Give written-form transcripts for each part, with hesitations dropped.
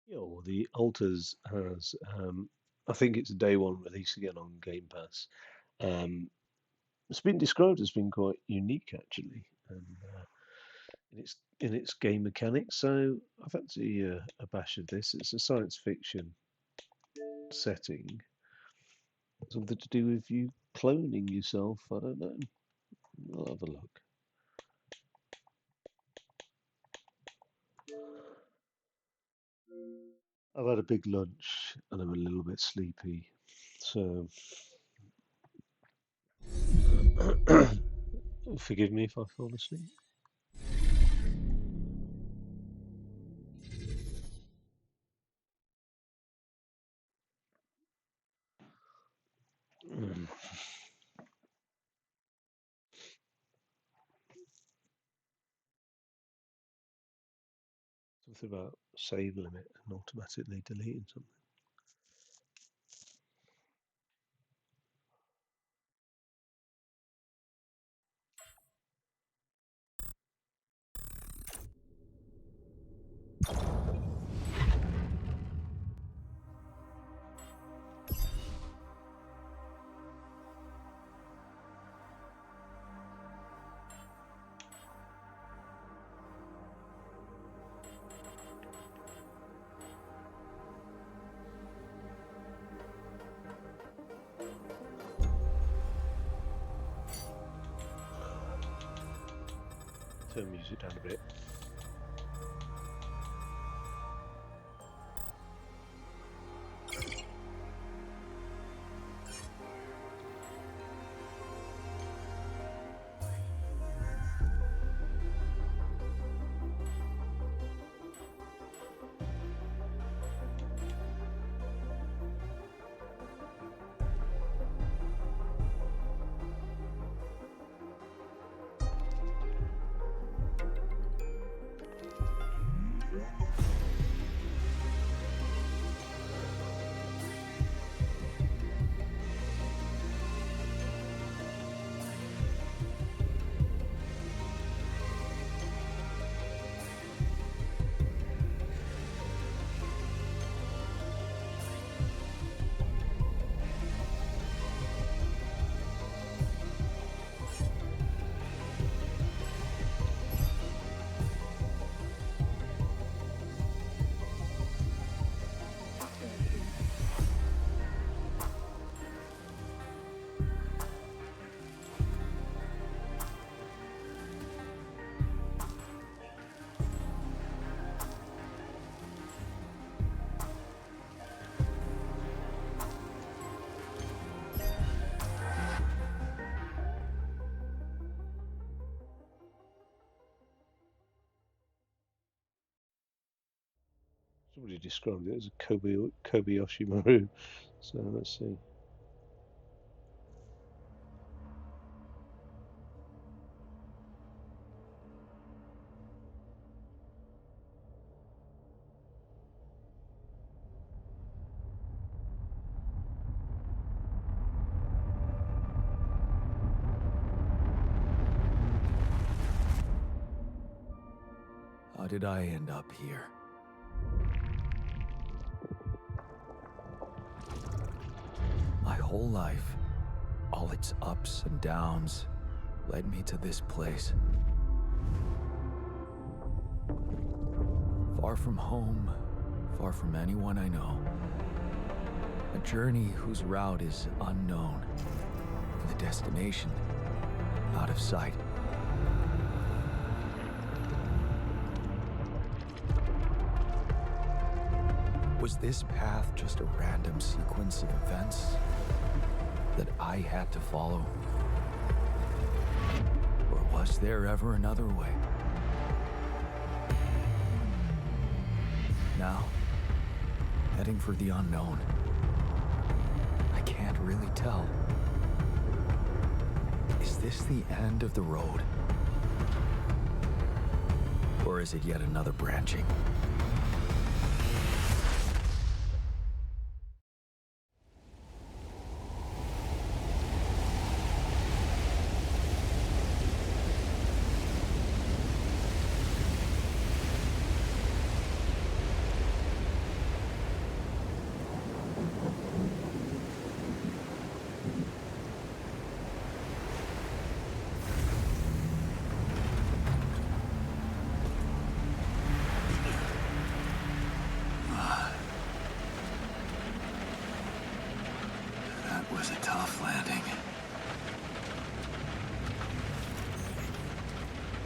Yeah, well, the Alters has, I think it's a day one release again on Game Pass. Um, it's been described as being quite unique actually, and in its game mechanics. So I fancy a bash of this. It's a science fiction setting, something to do with you cloning yourself. I don't know. I'll have a look. I've had a big lunch and I'm a little bit sleepy, so forgive me if I fall asleep. Mm. Something about save limit and automatically deleting something. Turn music down a bit. Somebody described it as a Kobayashi Maru. So let's see. How did I end up here? My whole life, all its ups and downs, led me to this place. Far from home, far from anyone I know. A journey whose route is unknown, and the destination out of sight. Was this path just a random sequence of events that I had to follow? Or was there ever another way? Now, heading for the unknown. I can't really tell. Is this the end of the road? Or is it yet another branching? tough landing.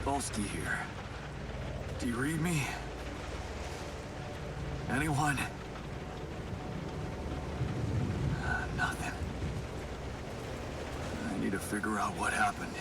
Polsky here. Do you read me? Anyone? Nothing. I need to figure out what happened.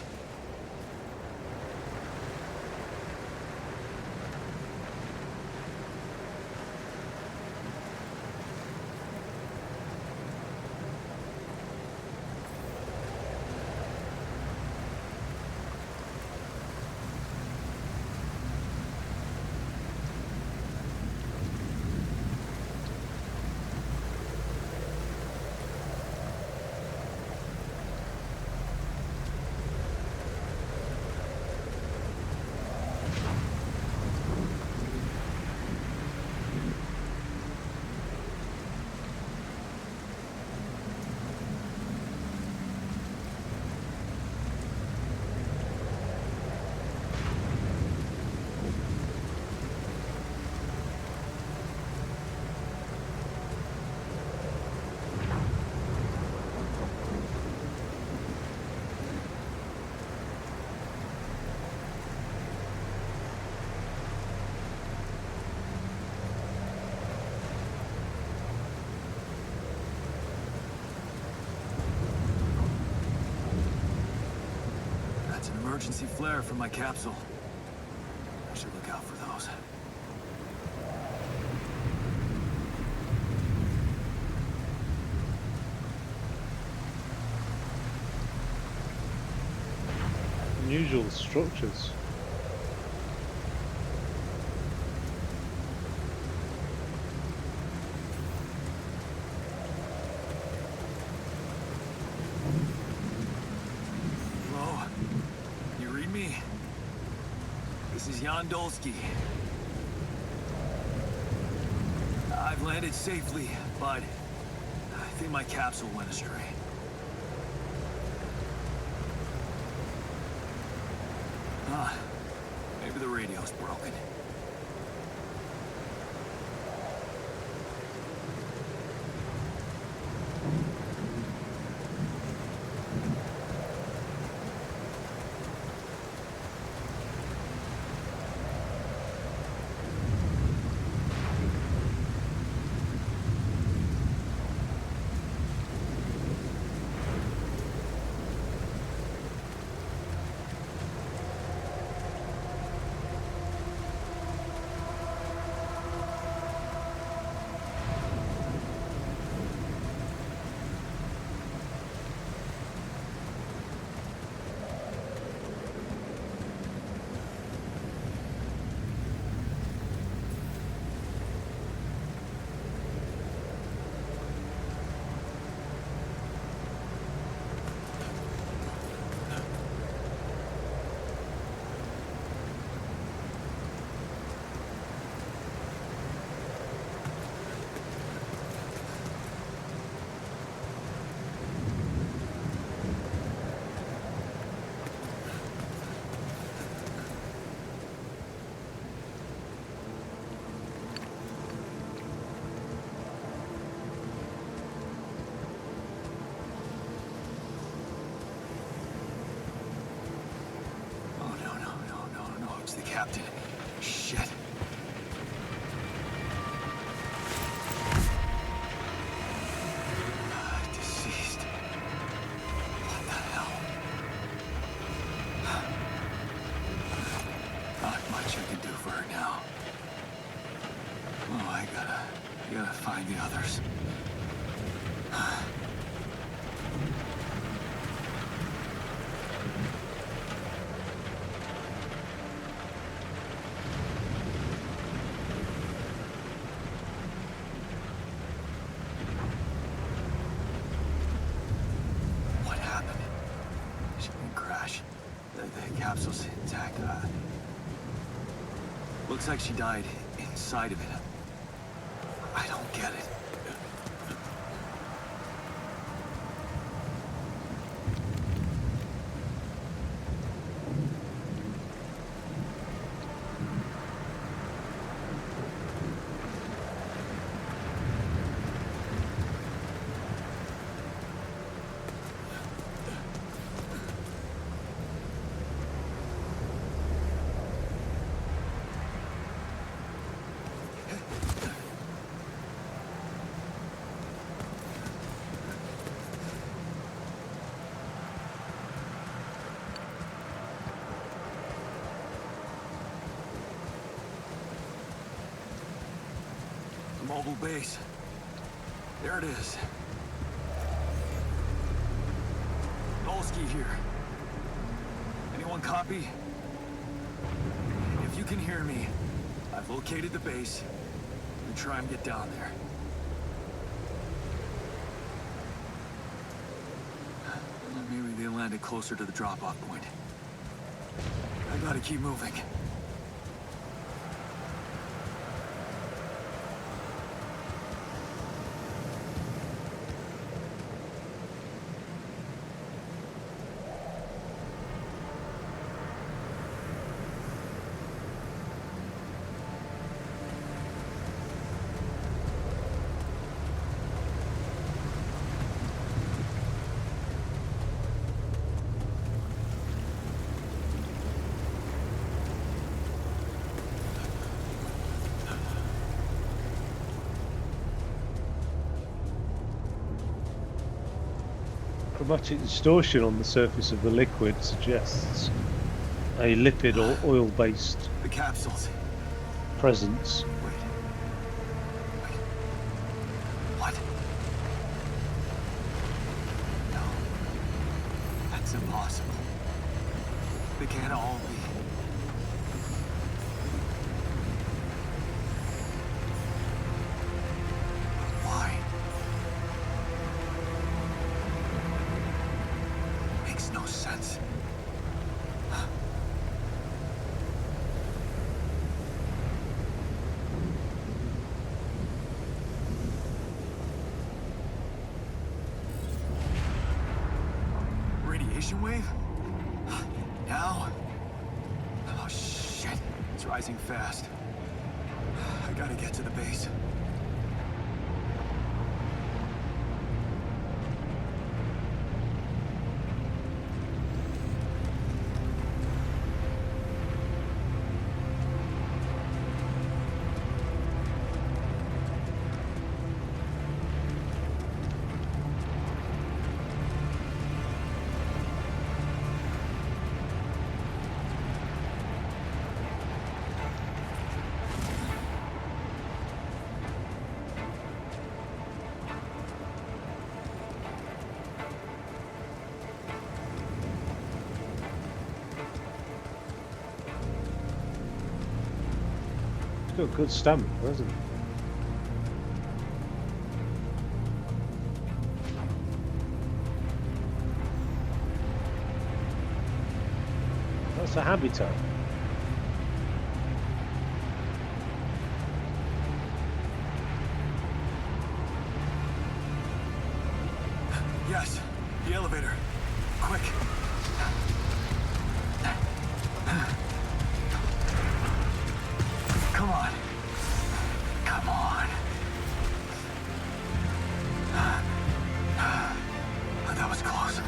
Emergency flare from my capsule. I should look out for those. Unusual structures. This is Jan Dolsky. I've landed safely, but I think my capsule went astray. Maybe the radio's broken. Captain. Shit. Deceased. What the hell? Not much I can do for her now. Oh, I gotta find the others. The capsule's intact. Looks like she died inside of it. I don't get it. Mobile base. There it is. Dolsky here. Anyone copy? If you can hear me, I've located the base. We try and get down there. Maybe they landed closer to the drop-off point. I gotta keep moving. Chromatic distortion on the surface of the liquid suggests a lipid or oil-based The capsules. presence. Wait. What? No. That's impossible. They can't all be. Why? Makes no sense. Radiation wave? Now? Oh shit. It's rising fast. I gotta get to the base. It's got good stamina, hasn't it? That's a habitat. Yes, the elevator. Quick. Come on. Come on. That was close.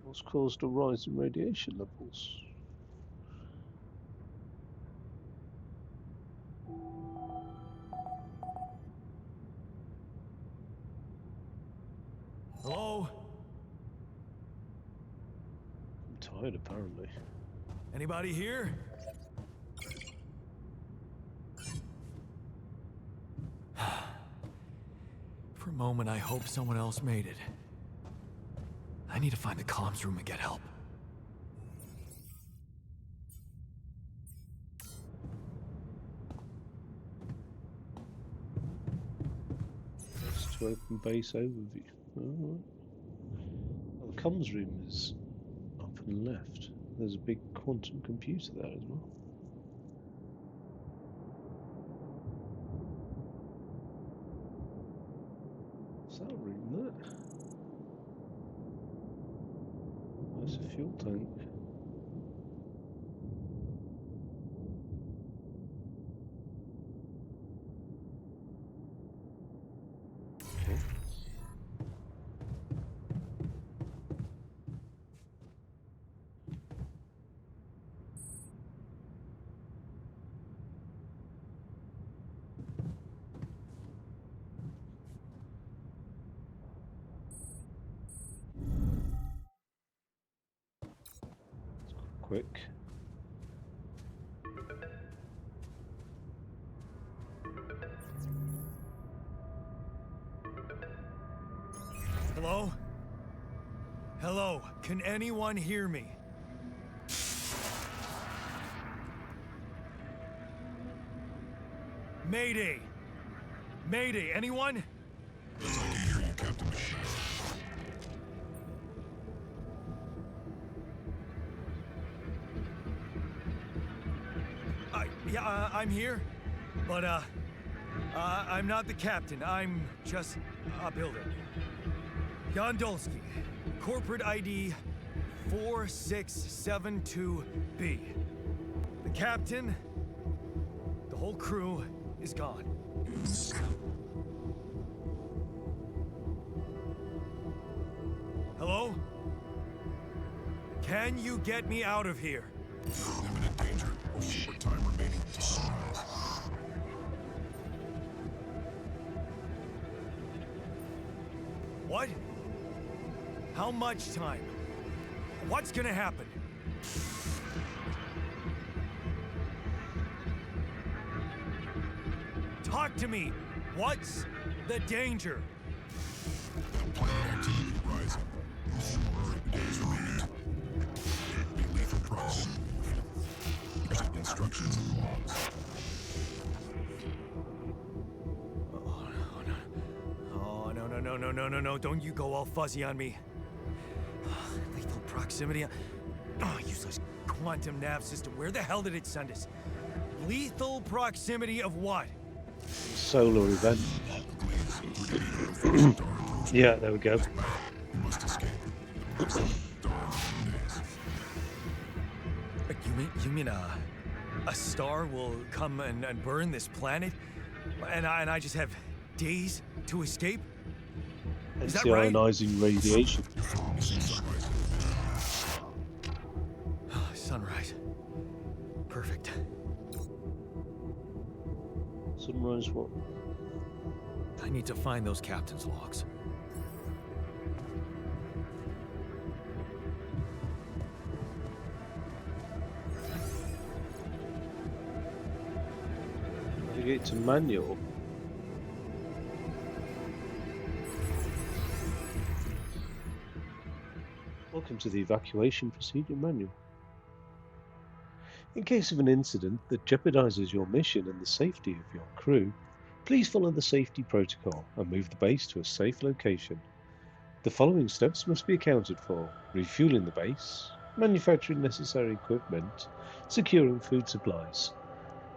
What's caused a rise in radiation levels? Hello? I'm tired, apparently. Anybody here? For a moment, I hope someone else made it. I need to find the comms room and get help. Press to open base overview. Alright. Well, the comms room is up and left. There's a big quantum computer there as well. What's that room there? That's a fuel tank. Okay. Quick. Hello? Hello, can anyone hear me? Mayday! Mayday, anyone? Yes, I can hear you, Captain Machine. Yeah, I'm here, but, I'm not the captain. I'm just a builder. Gondolski, corporate ID 4672B. The captain, the whole crew is gone. Hello? Can you get me out of here? You're in imminent danger. Short time remaining to sunrise. What? How much time? What's gonna happen? Talk to me! What's the danger? Planet activity rising. 4 days remaining. Be lethal proximity. Present instructions and logs. Oh, no, don't you go all fuzzy on me. Lethal proximity. Oh, useless quantum nav system. Where the hell did it send us? Lethal proximity of what? Solar event. Star approaching. Yeah, there we go. You must escape. Star days. You mean a star will come and burn this planet? And I just have days to escape? Hence that the right? ionizing radiation. Missing sunrise. Sunrise. Perfect. Sunrise what? I need to find those captain's logs. Navigate to manual. Welcome to the evacuation procedure manual. In case of an incident that jeopardizes your mission and the safety of your crew, please follow the safety protocol and move the base to a safe location. The following steps must be accounted for: refueling the base, manufacturing necessary equipment, securing food supplies.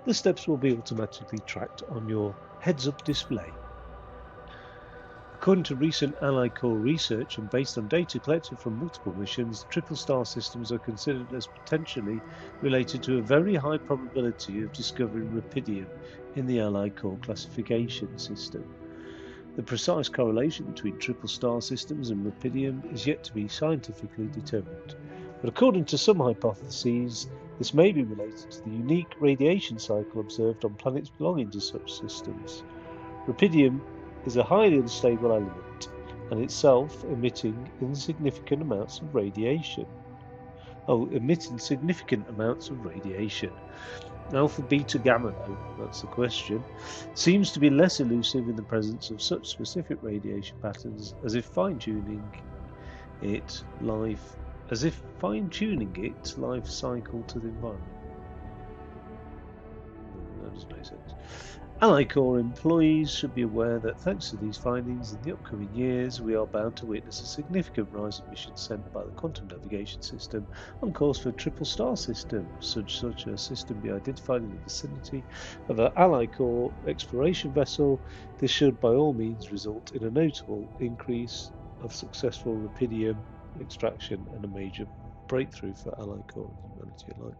The steps will be automatically tracked on your heads-up display. According to recent Ally Corps research and based on data collected from multiple missions, triple star systems are considered as potentially related to a very high probability of discovering rupidium in the Ally Corps classification system. The precise correlation between triple star systems and rupidium is yet to be scientifically determined, but according to some hypotheses, this may be related to the unique radiation cycle observed on planets belonging to such systems. Rupidium is a highly unstable element, and itself emitting insignificant amounts of radiation. Emitting significant amounts of radiation. Alpha, beta, gamma, though, that's the question, seems to be less elusive in the presence of such specific radiation patterns as if fine-tuning its life cycle to the environment. That doesn't make sense. Ally Corps employees should be aware that thanks to these findings, in the upcoming years, we are bound to witness a significant rise in missions sent by the quantum navigation system on course for a triple star system. Such a system be identified in the vicinity of an Ally Corps exploration vessel. This should by all means result in a notable increase of successful rupidium extraction and a major breakthrough for Ally Corps and humanity alike.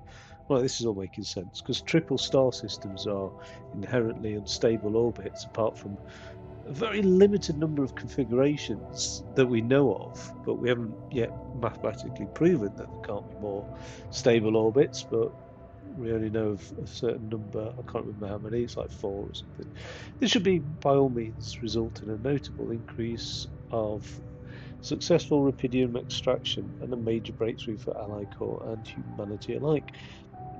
Right, this is all making sense because triple star systems are inherently unstable orbits, apart from a very limited number of configurations that we know of, but we haven't yet mathematically proven that there can't be more stable orbits, but we only know of a certain number. I can't remember how many, it's like 4 or something. This should be by all means result in a notable increase of successful rupidium extraction and a major breakthrough for Ally Corps and humanity alike.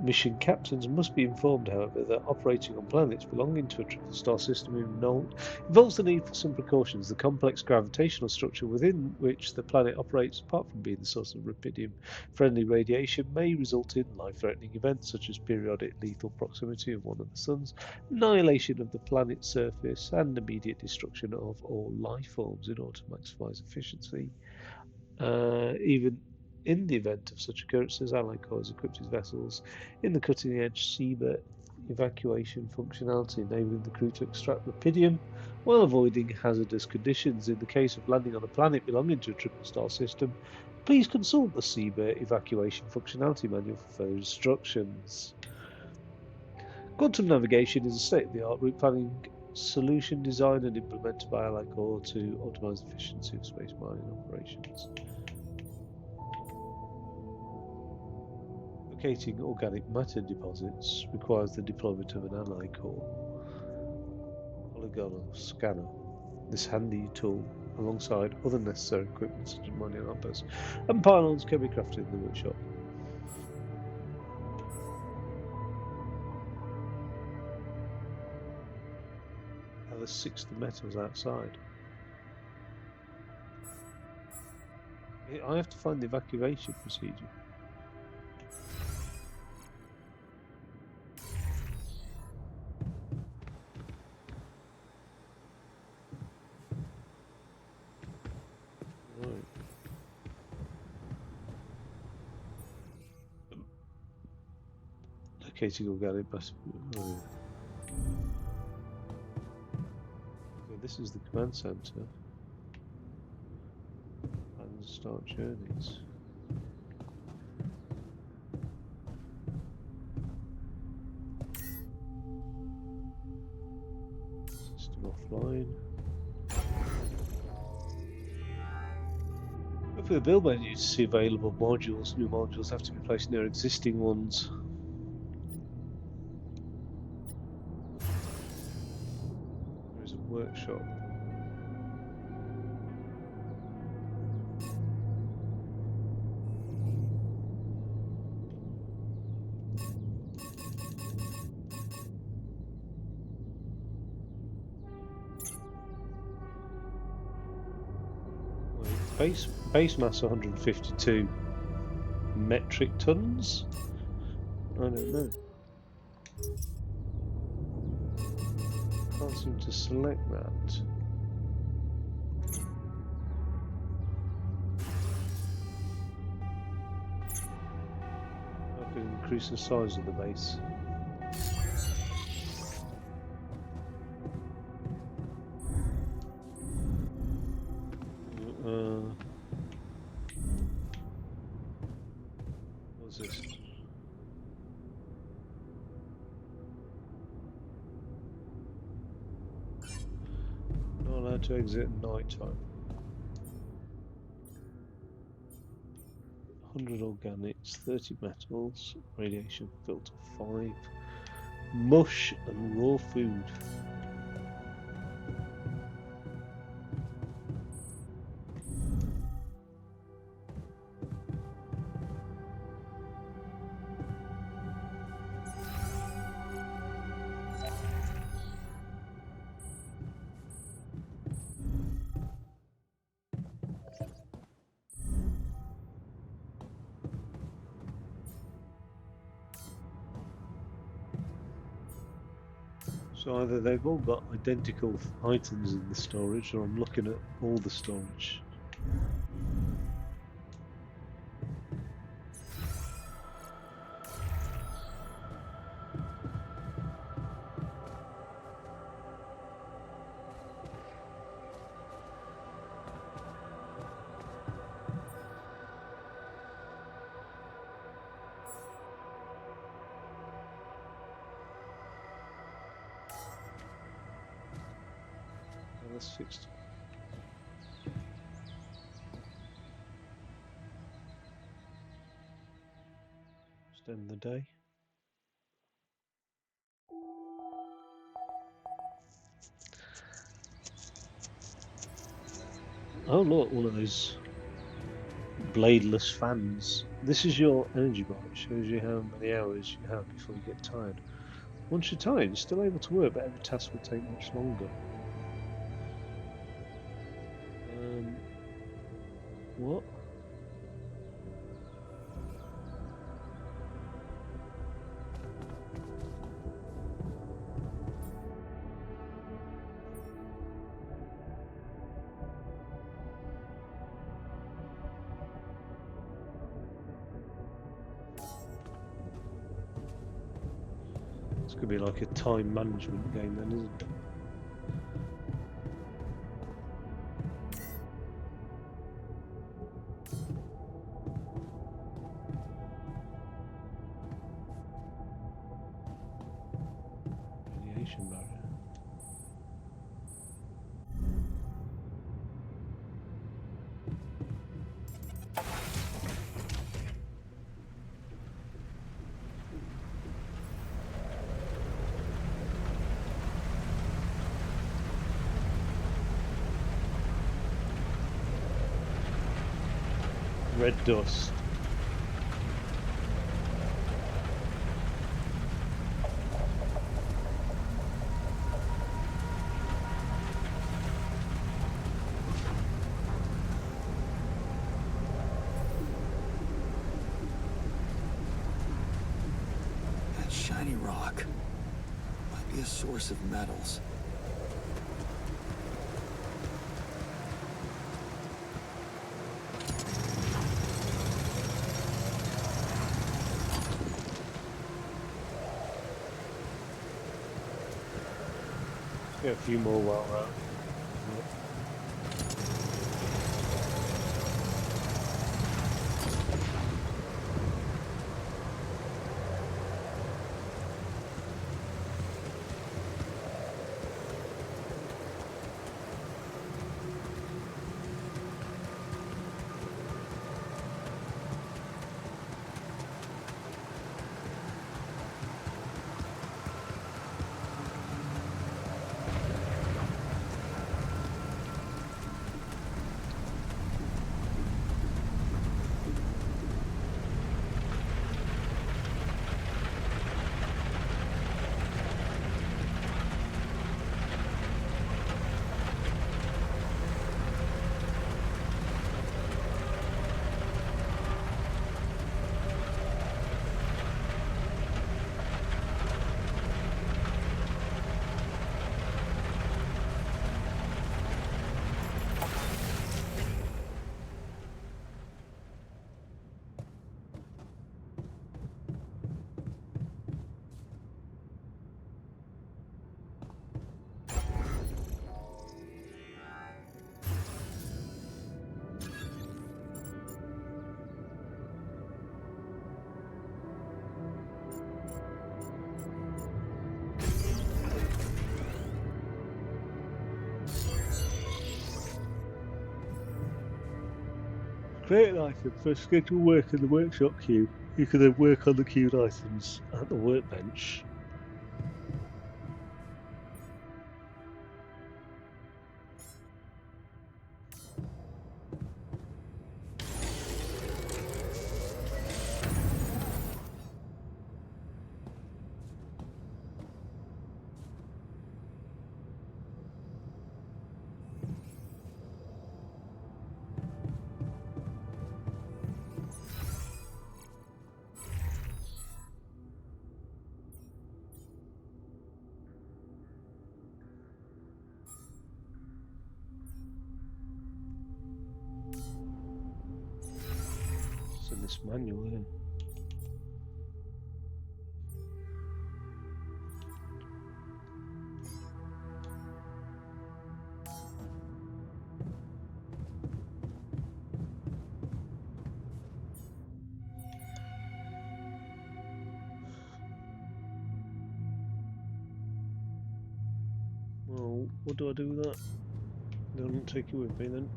Mission captains must be informed, however, that operating on planets belonging to a triple star system involves the need for some precautions. The complex gravitational structure within which the planet operates, apart from being the source of rubidium-friendly radiation, may result in life-threatening events such as periodic lethal proximity of one of the suns, annihilation of the planet's surface, and immediate destruction of all life forms in order to maximize efficiency. Even in the event of such occurrences, Allied Corps equipped its vessels in the cutting-edge seabed evacuation functionality, enabling the crew to extract rubidium while avoiding hazardous conditions. In the case of landing on a planet belonging to a triple star system, please consult the seabed evacuation functionality manual for further instructions. Quantum navigation is a state-of-the-art route planning solution designed and implemented by Allied Corps to optimize the efficiency of space mining operations. Locating organic matter deposits requires the deployment of an Allied Corps polygonal scanner. This handy tool, alongside other necessary equipment such as mining outposts and pylons, can be crafted in the workshop. Are there 60 metals outside? I have to find the evacuation procedure. Right. Locating organic matter. Okay, this is the command center. And start journeys. System offline. For the build menu to see available modules, new modules have to be placed near existing ones. There is a workshop. Base mass 152 metric tons? I don't know. Can't seem to select that. I can increase the size of the base. What's this? Not allowed to exit at night time. 100 organics, 30 metals, radiation filter 5, mush and raw food. So either they've all got identical items in the storage, or I'm looking at all the storage. That's fixed. Just end the day. Oh look, one of those bladeless fans This is your energy bar. It shows you how many hours you have before you get tired. Once you're tired, you're still able to work, but every task will take much longer. What? It's gonna be like a time management game then, isn't it? Radiation barrier. Red dust. That shiny rock might be a source of metals. Get a few more while we're out. Create an item for scheduled work in the workshop queue. You can then work on the queued items at the workbench. It's in this manual then. Well, what do I do with that? Don't take it with me then.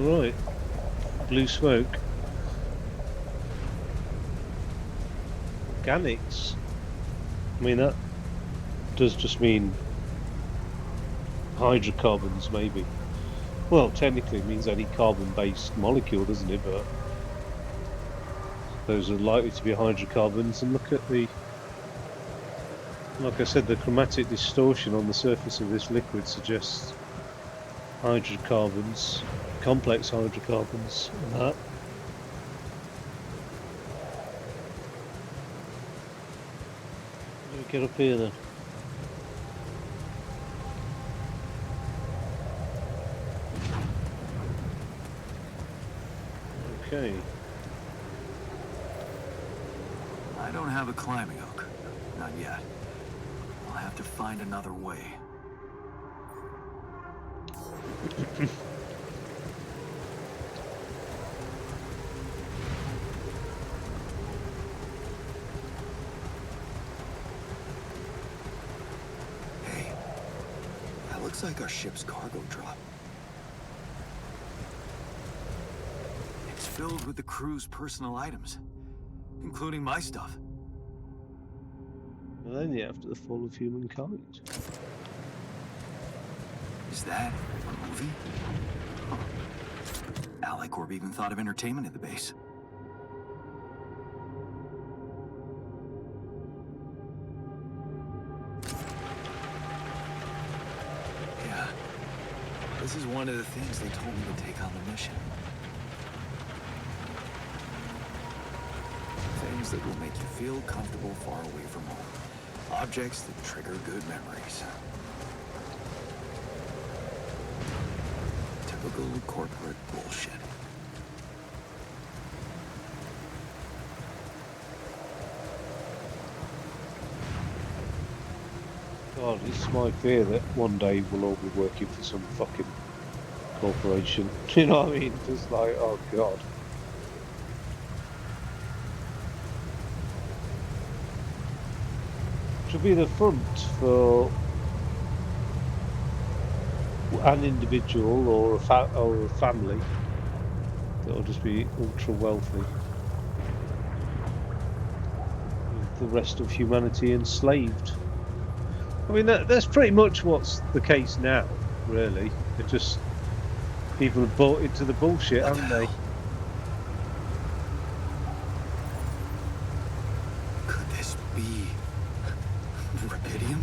right. Blue smoke. Organics. I mean, that does just mean hydrocarbons, maybe. Well, technically it means any carbon-based molecule, doesn't it? But those are likely to be hydrocarbons. And look at the, like I said, the chromatic distortion on the surface of this liquid suggests hydrocarbons, complex hydrocarbons, and that. Let me get up here then. Okay. I don't have a climbing hook. Not yet. I'll have to find another way. Hey, that looks like our ship's cargo drop. It's filled with the crew's personal items, including my stuff. And only after the fall of humankind. Is that a movie? Huh. Alicorp even thought of entertainment at the base. Yeah. This is one of the things they told me to take on the mission. Things that will make you feel comfortable far away from home. Objects that trigger good memories. Typical corporate bullshit. God, it's my fear that one day we'll all be working for some fucking corporation. You know what I mean? Just like, oh God. Should be the front for an individual or a family that'll just be ultra wealthy, with the rest of humanity enslaved. I mean, that's pretty much what's the case now, really. It just, people have bought into the bullshit, haven't they? Could this be Rapidium?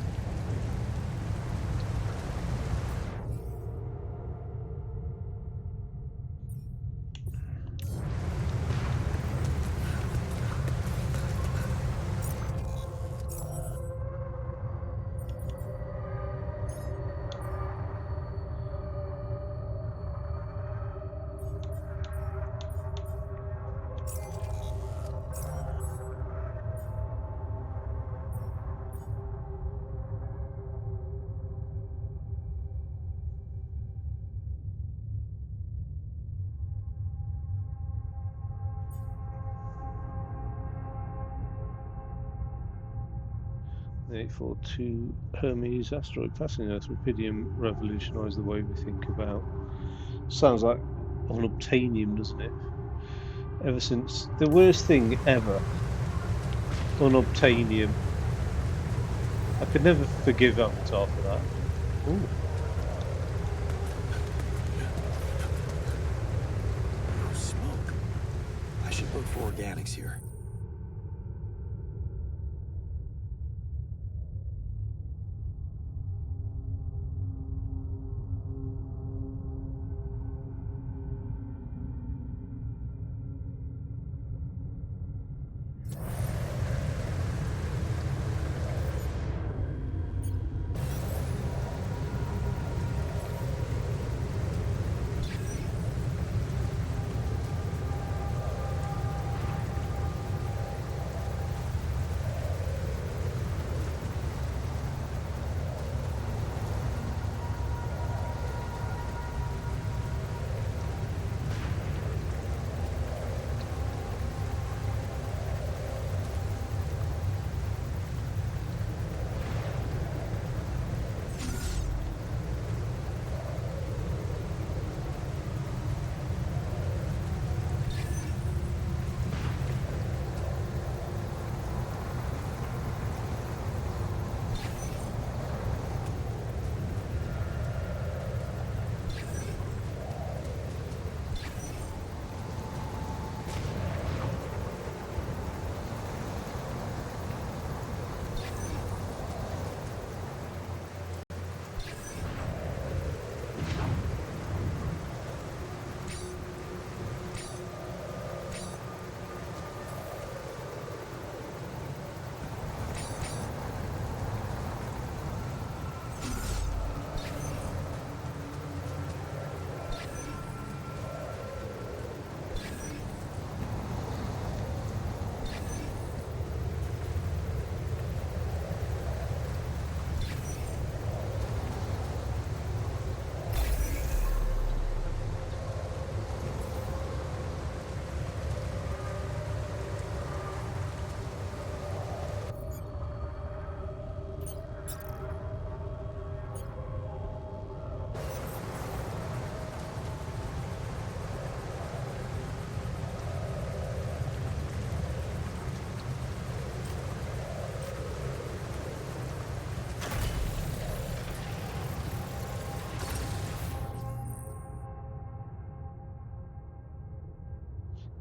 The 842 Hermes asteroid passing Earth. Rapidium revolutionised the way we think about. Sounds like unobtainium, doesn't it? Ever since the worst thing ever, unobtainium. I could never forgive Avatar for that. Ooh. No smoke. I should look for organics here.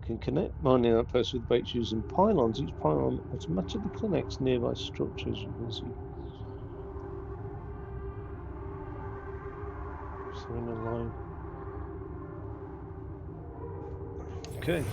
Can connect mining outposts with brakes using pylons. Each pylon automatically connects nearby structures. You can see. So in a line. Okay.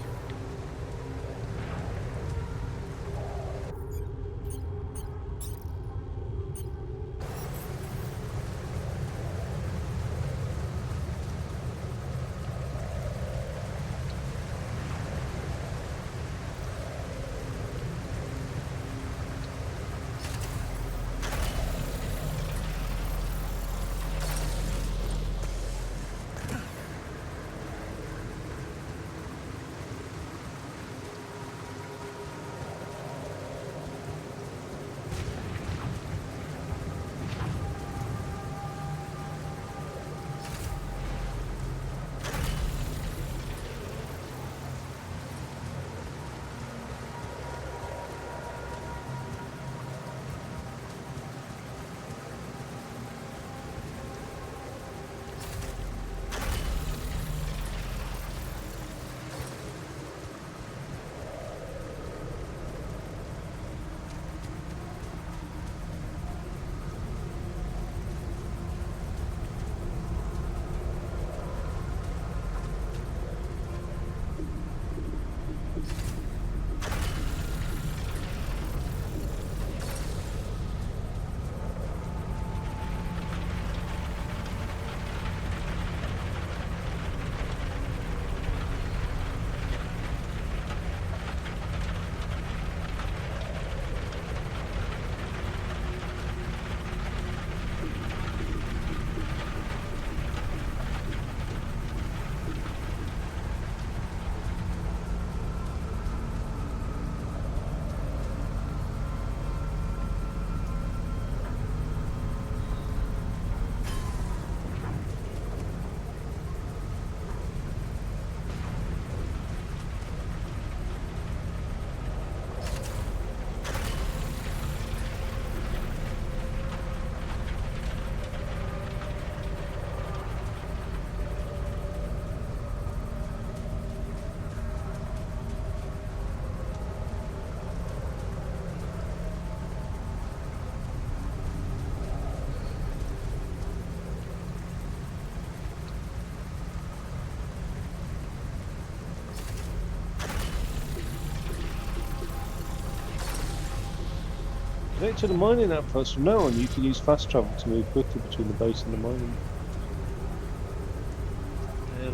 Connect to the mining outpost. From now on, you can use fast travel to move quickly between the base and the mining.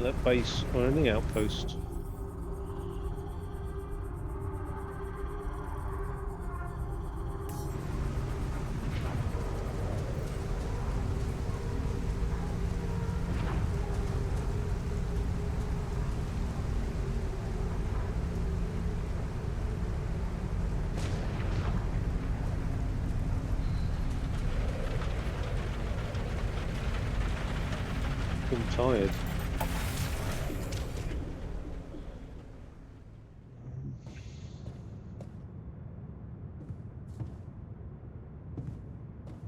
That base or any outpost. I'm tired.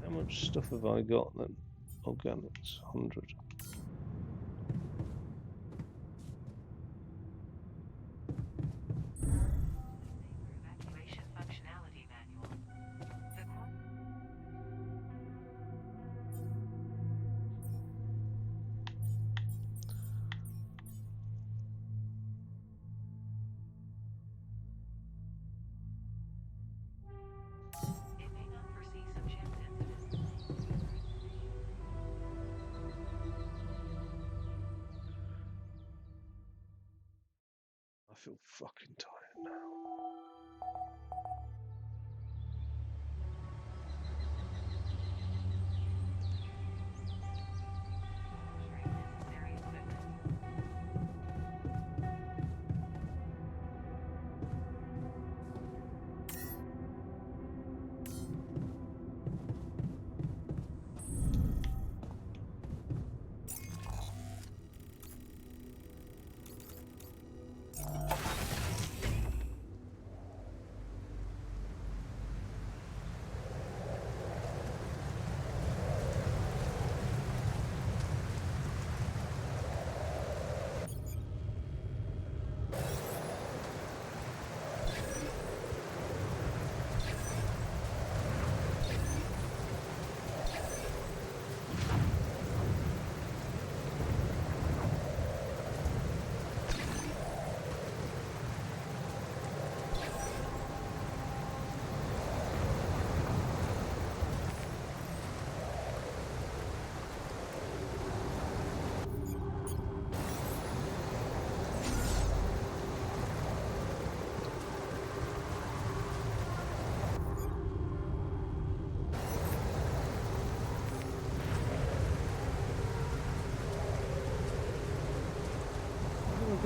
How much stuff have I got then? Organics, 100. Evacuation functionality manual. It may not foresee some chance incidents. I feel fucking tired now. Securing necessary equipment.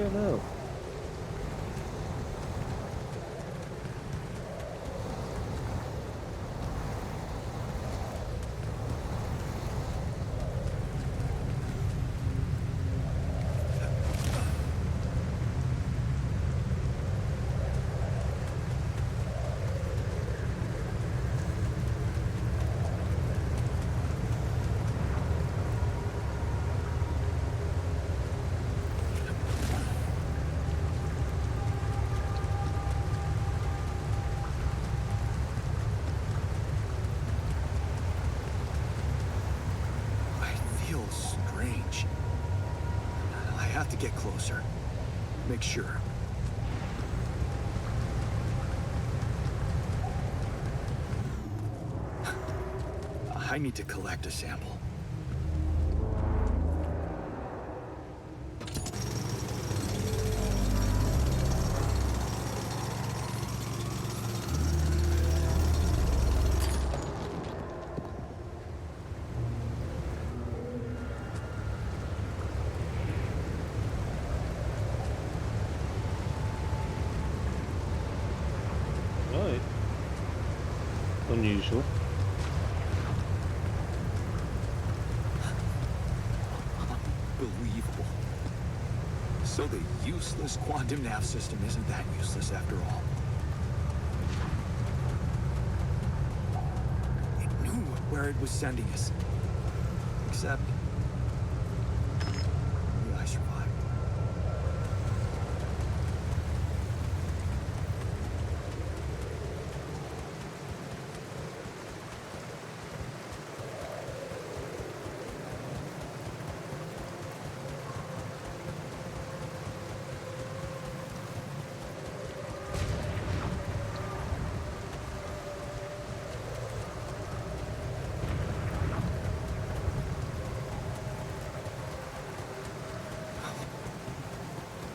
Fucking hell. It feels strange. I have to get closer. Make sure. I need to collect a sample. Right. Unusual. Unbelievable. So the useless quantum nav system isn't that useless after all. It knew where it was sending us. Except... I survived.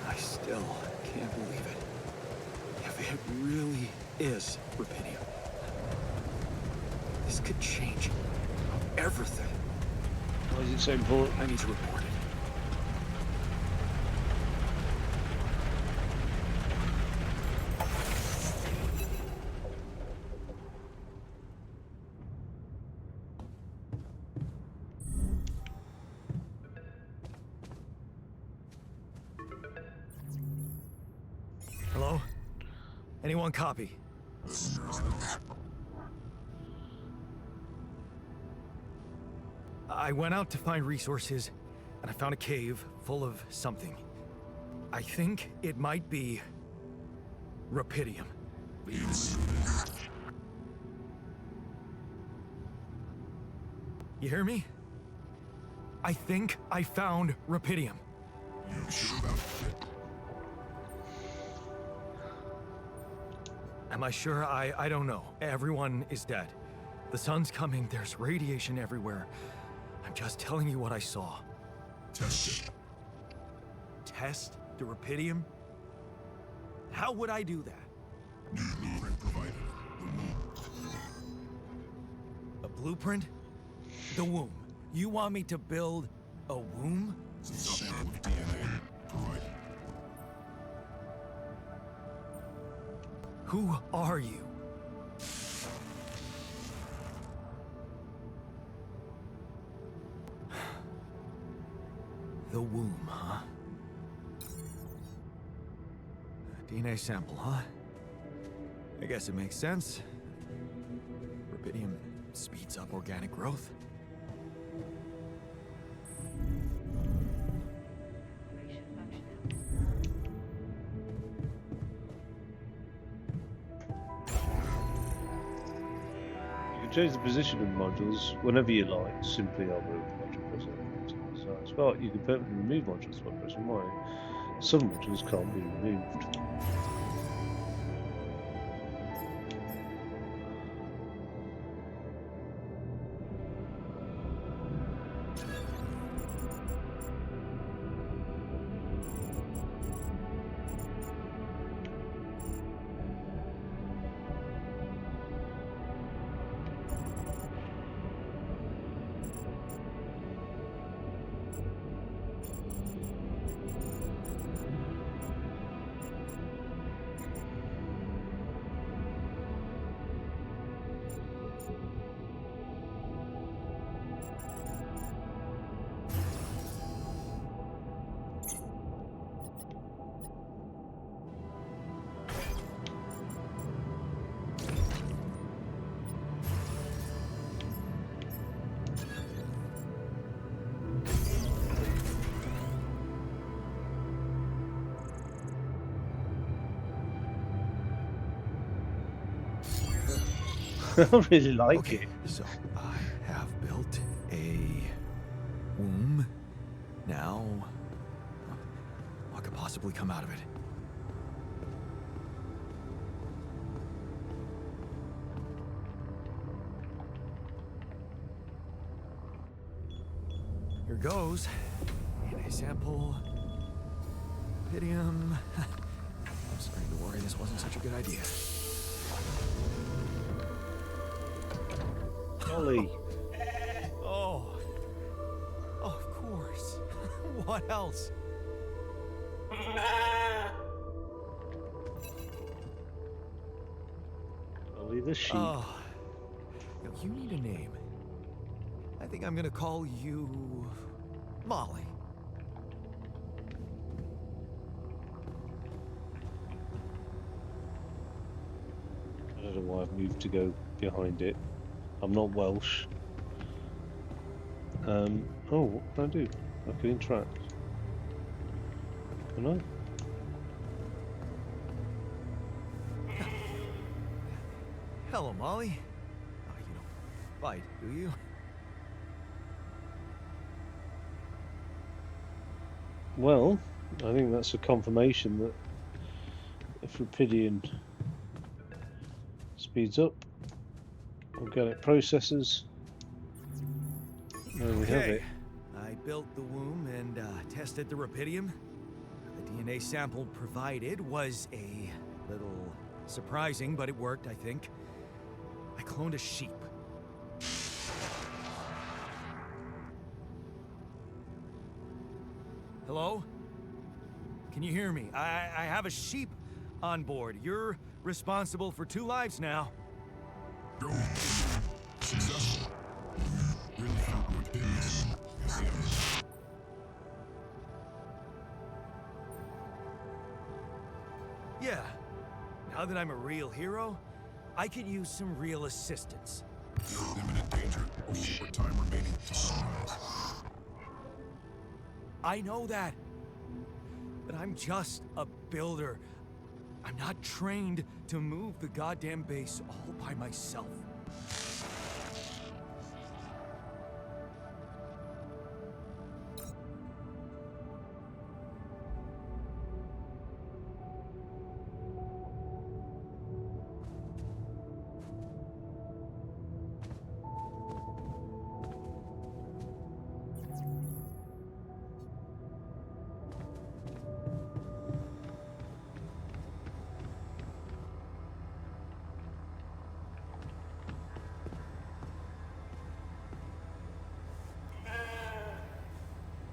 I still can't believe it. If it really is rubidium, this could change everything. Why is it so important? I need to report it. Hello? Anyone copy? I went out to find resources, and I found a cave full of something. I think it might be... rubidium. You hear me? I think I found rubidium. You sure about it? Am I sure? I don't know. Everyone is dead. The sun's coming, there's radiation everywhere. I'm just telling you what I saw. Test it. Test the rubidium? How would I do that? New blueprint provided. The moon. A blueprint? The womb. You want me to build a womb? Some sample of DNA provided. Who are you? The womb, huh? A DNA sample, huh? I guess it makes sense. Rubidium speeds up organic growth. Operation functionality. You can change the position of modules whenever you like, simply over a module press L. So it's right, you can permanently remove modules by pressing Y. Some modules can't be removed. I really like Okay, it. so I have built a womb. Now, what could possibly come out of it? Here goes. DNA sample. Pydium. I'm starting to worry this wasn't such a good idea. Golly. Oh, of course. What else? Golly the sheep. Oh, you need a name. I think I'm gonna call you Molly. I don't know why I've moved to go behind it. I'm not Welsh. Oh, what can I do? I can interact. Can I? Hello, Molly. Oh, you don't bite, do you? Well, I think that's a confirmation that if Rapidian speeds up, organic processes, there we have Okay. it. I built the womb and tested the rapidium. The DNA sample provided was a little surprising, but it worked, I think. I cloned a sheep. Hello? Can you hear me? I have a sheep on board. You're responsible for 2 lives now. Go. Successful. Really felt what it is. Yeah. Now that I'm a real hero, I could use some real assistance. You're in imminent danger. Short time remaining to survive. I know that. But I'm just a builder. I'm not trained to move the goddamn base all by myself.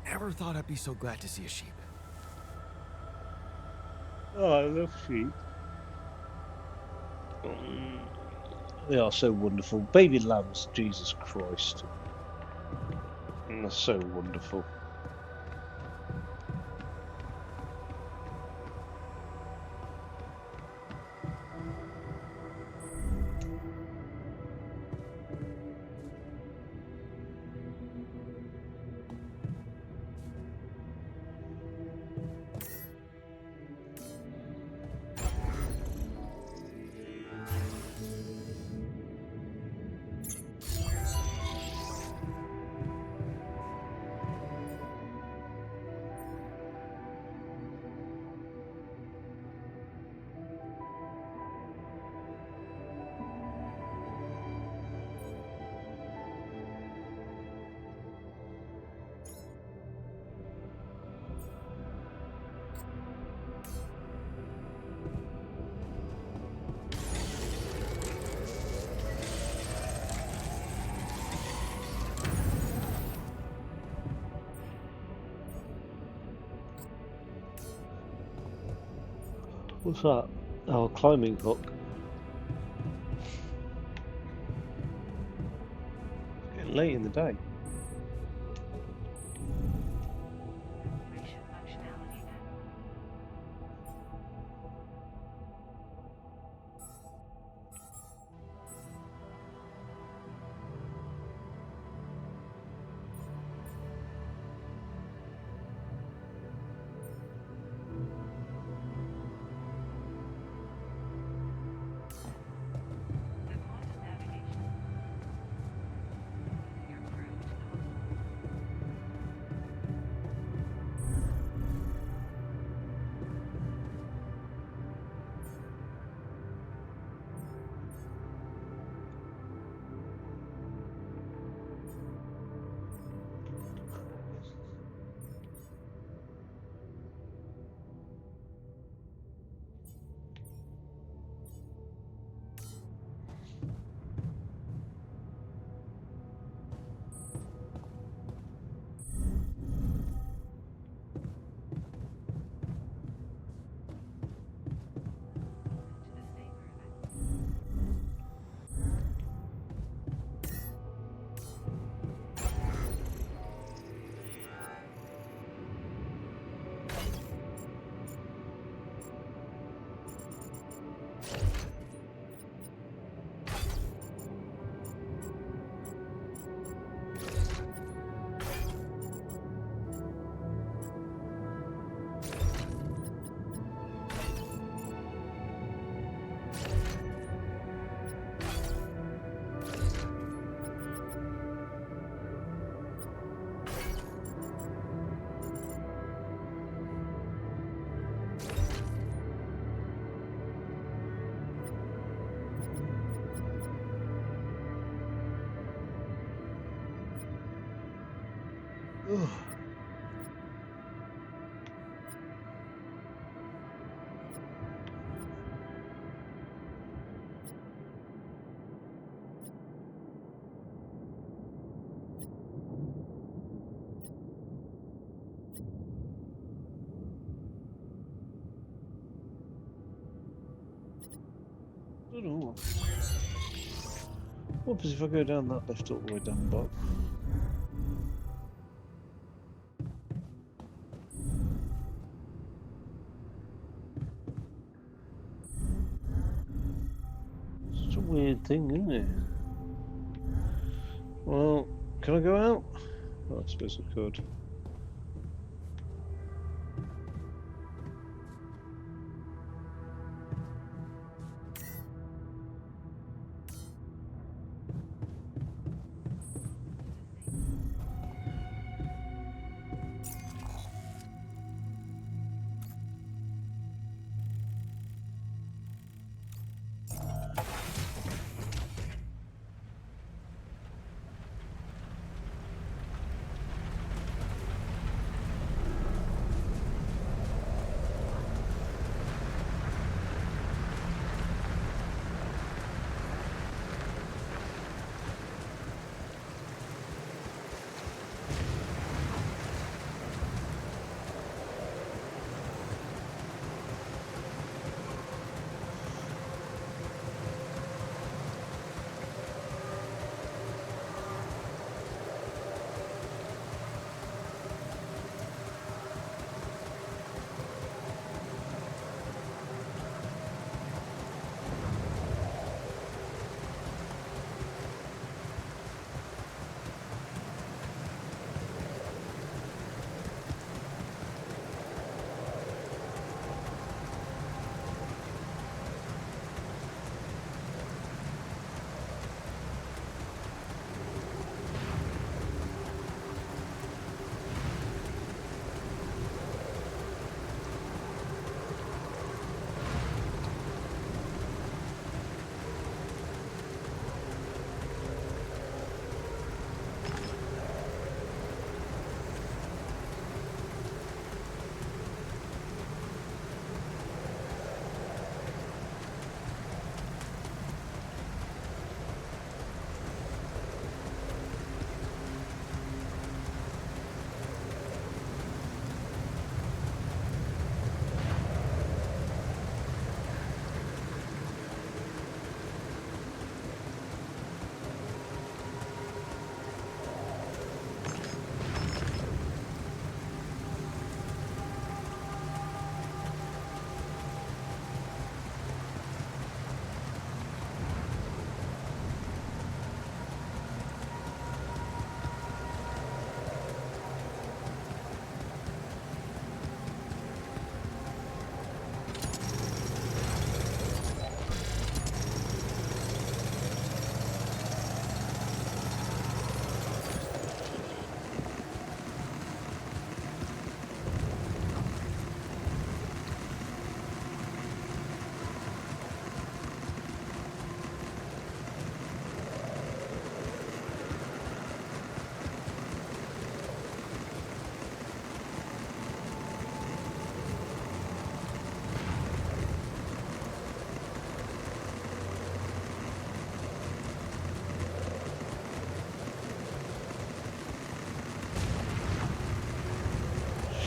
Never thought I'd be so glad to see a sheep. Oh, I love sheep. They are so wonderful. Baby lambs, Jesus Christ. They're so wonderful. What's that? Oh, climbing hook. It's getting late in the day. Mission functionality met. The quantum navigator Ugh. I don't know. What happens if I go down that left all the way down the bottom? Such a weird thing, isn't it? Well, can I go out? Oh, I suppose I could.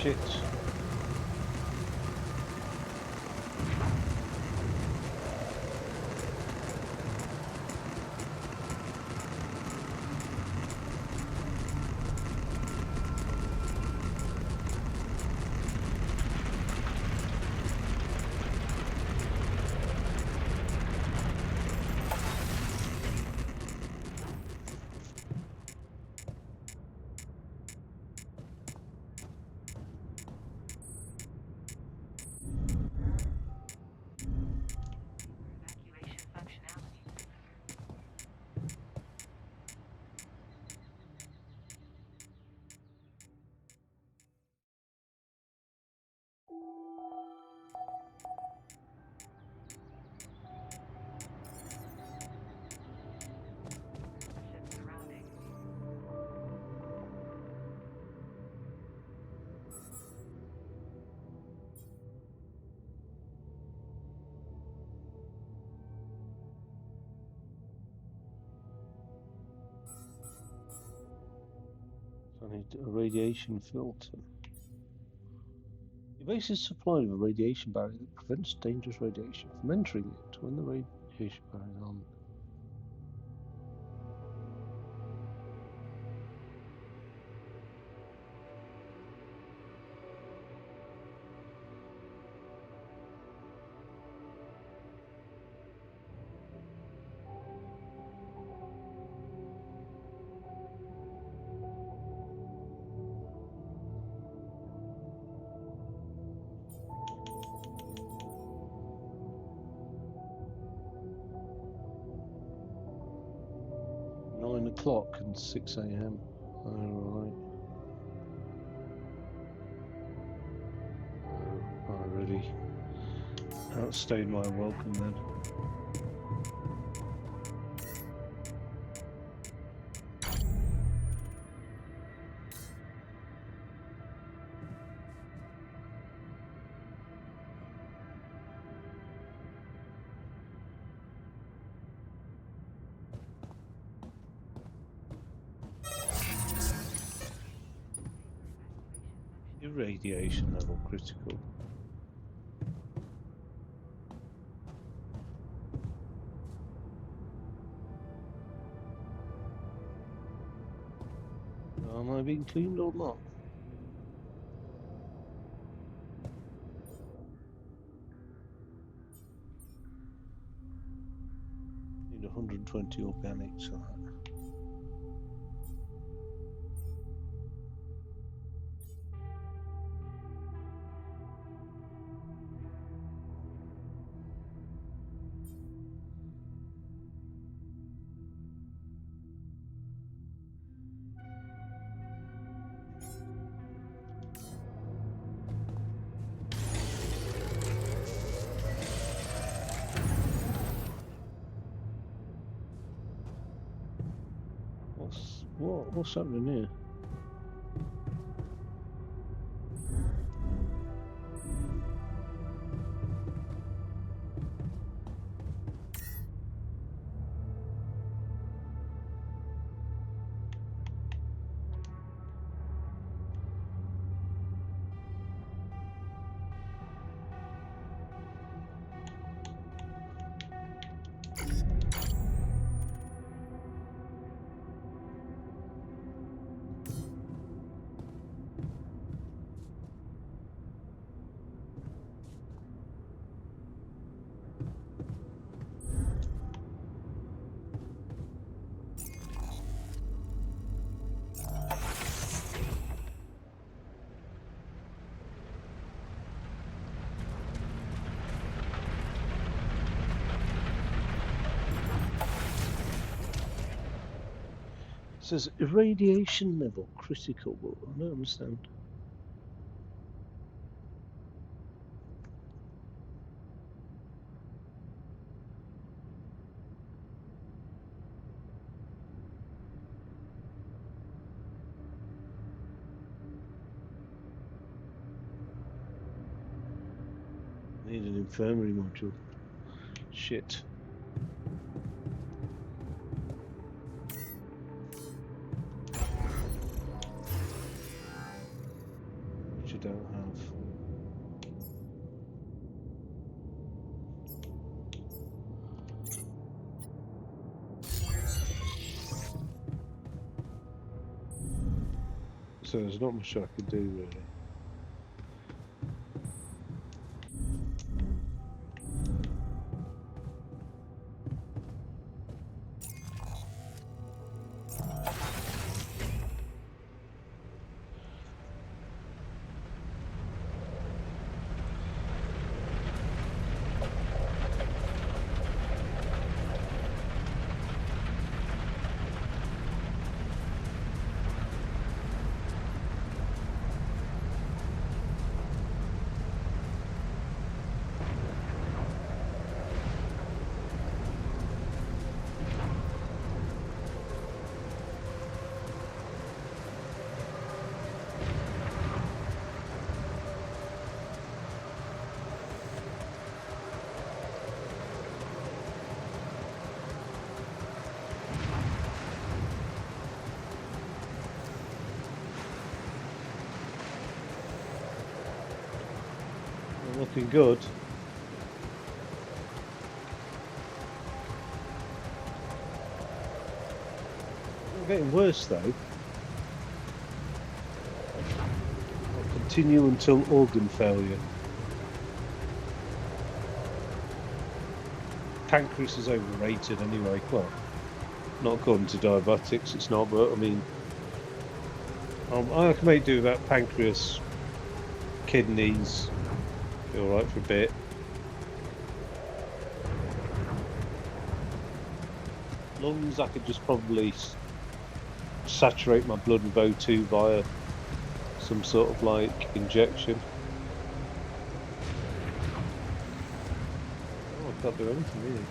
Shit. I need a radiation filter. Your base is supplied with a radiation barrier that prevents dangerous radiation from entering it when the radiation barrier is on. O'clock and 6 a.m. Alright. I really outstayed my welcome then. Irradiation level critical. Am I being cleaned or not? Need 120 organics for that. What's happening here? It says irradiation level critical. I don't understand. Need an infirmary module. Shit. Which I don't have. So there's not much I could do really. looking good. Not getting worse though. I'll continue until organ failure. Pancreas is overrated anyway. Well, not according to diabetics, it's not, but I mean, I can make do without pancreas, kidneys, be alright for a bit. Lungs, I could just probably saturate my blood with O2 via some sort of like injection. Oh, I can't do anything really.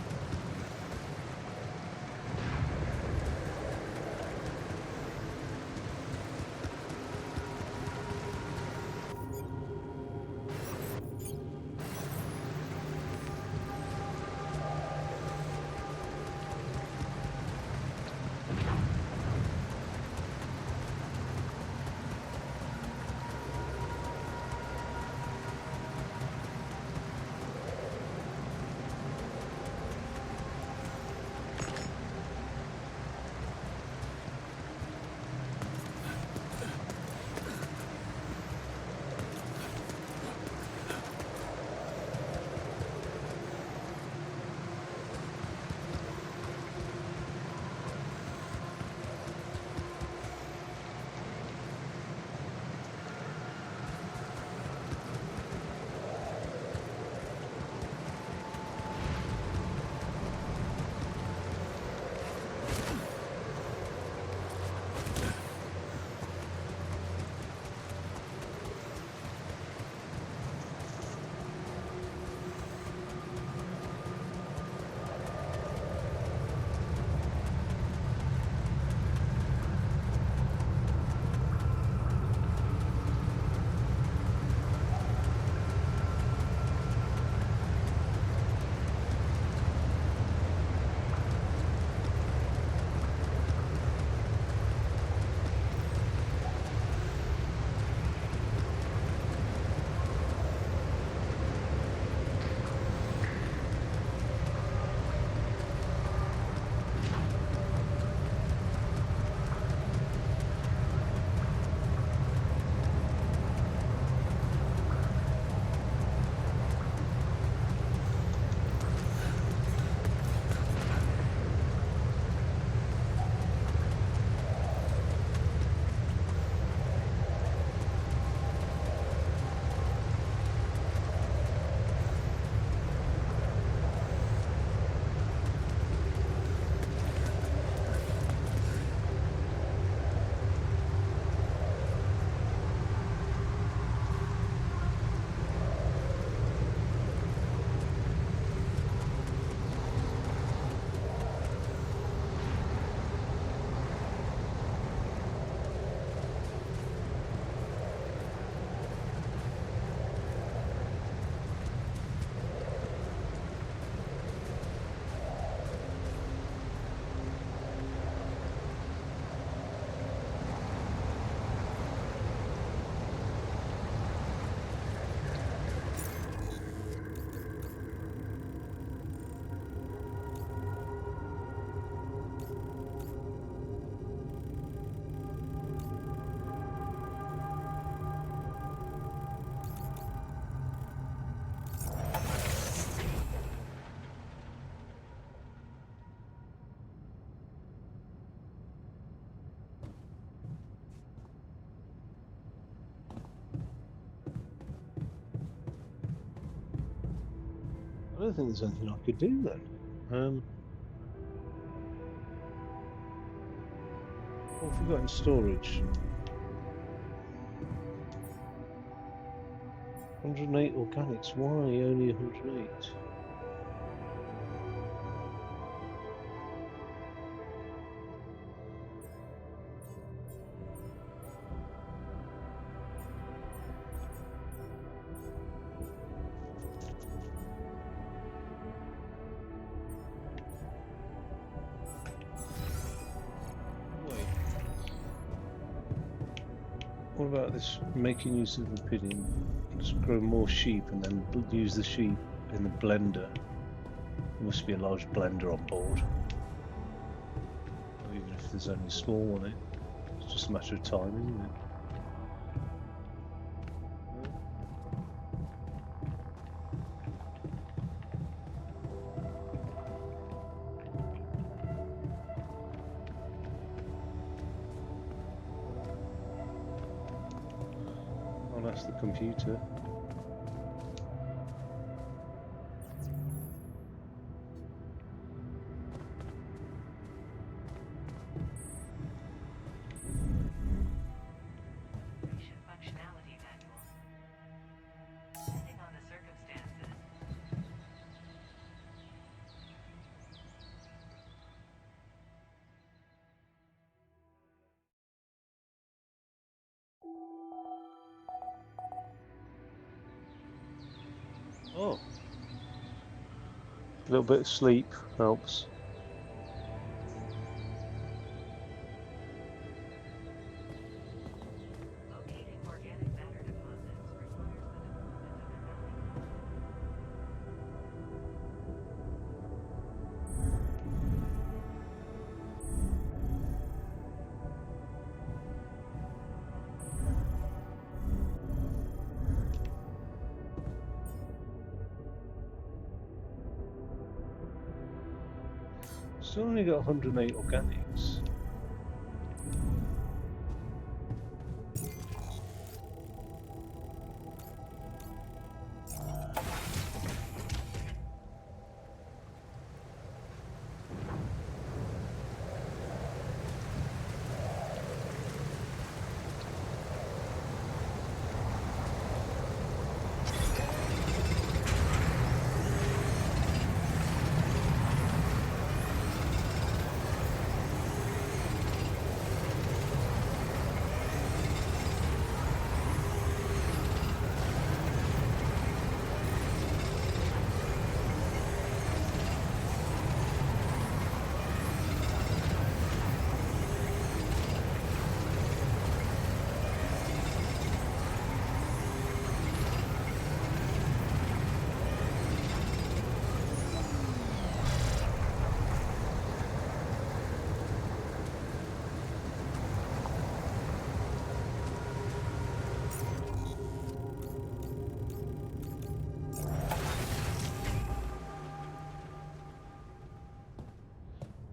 I don't think there's anything I could do then. What have we got in storage? 108 organics. Why only 108? What about this making use of the pidgin? Just grow more sheep and then use the sheep in the blender. There must be a large blender on board. Or even if there's only a small one, it's just a matter of timing, isn't it? I'll ask the computer. Mission functionality manual. Depending on the circumstances. Oh, a little bit of sleep helps. Locating organic matter deposits requires the deployment of a valuable. Still only got 108 organics.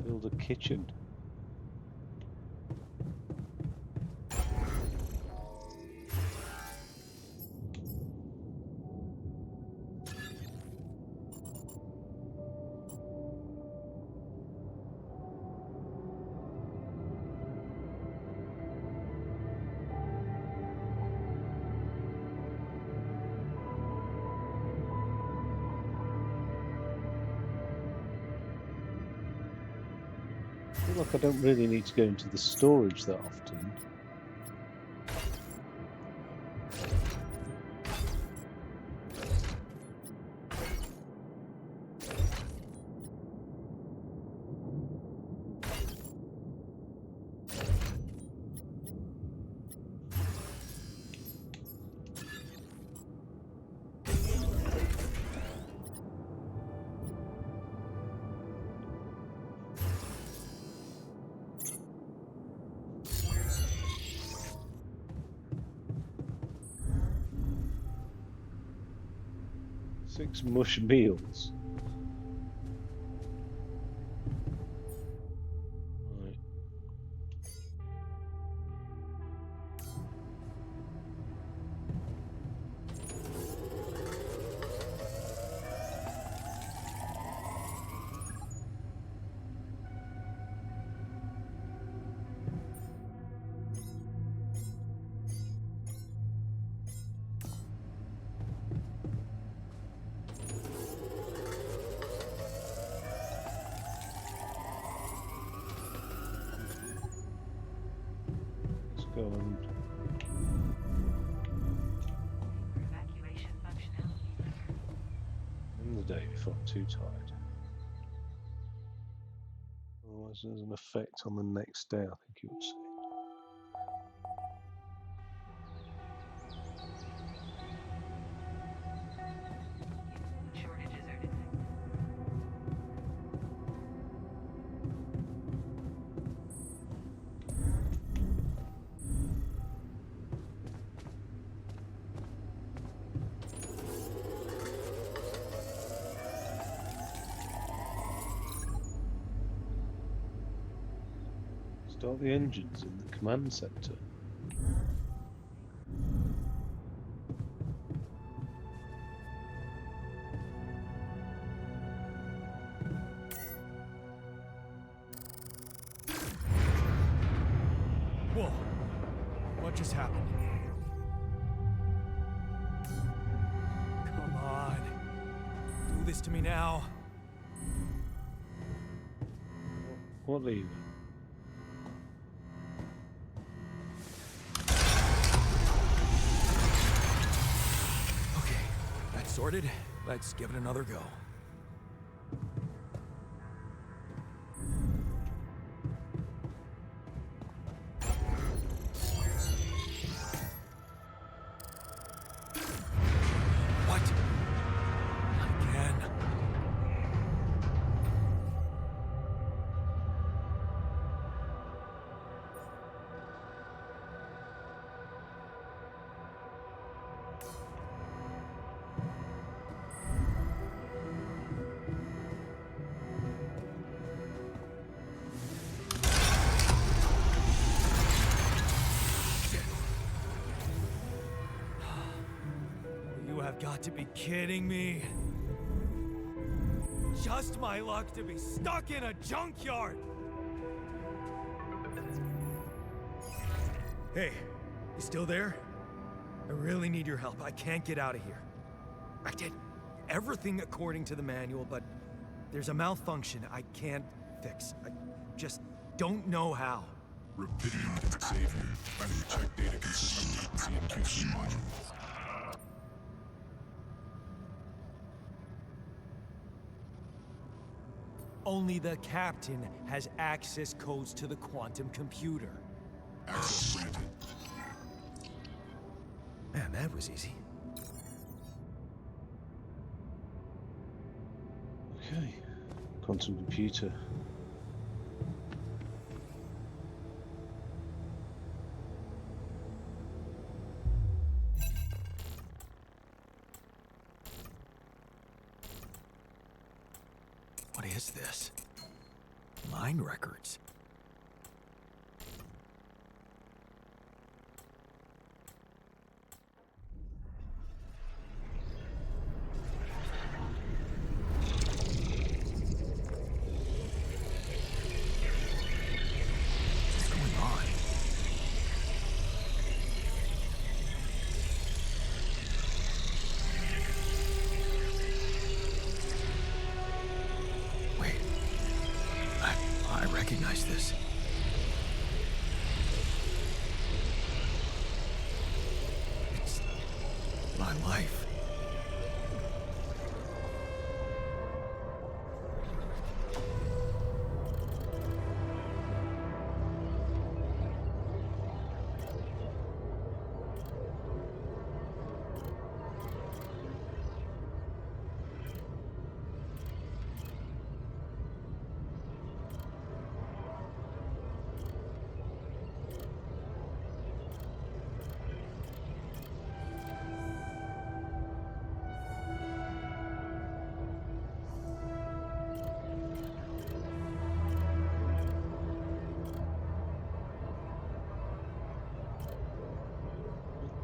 Build a kitchen. I feel like I don't really need to go into the storage that often. Six mush meals. Right. Let's go and For evacuation functionality. end the day before I'm too tired. Otherwise, there's an effect on the next day, I think it would say. Start the engines in the command center. Whoa. What just happened? Come on. Do this to me now. What lever? Okay, that's sorted. Let's give it another go. What? Again? You have got to be kidding me. Just my luck to be stuck in a junkyard. Hey, you still there? I really need your help. I can't get out of here. I did everything according to the manual, but there's a malfunction I can't fix. I just don't know how. Rapidium can save you. Find your check data consistently. See a QC module. Only the captain has access codes to the quantum computer. Access granted. Man, that was easy. Okay. Quantum computer. What is this? Mine records. What's going on? Wait. I recognize this. It's my life.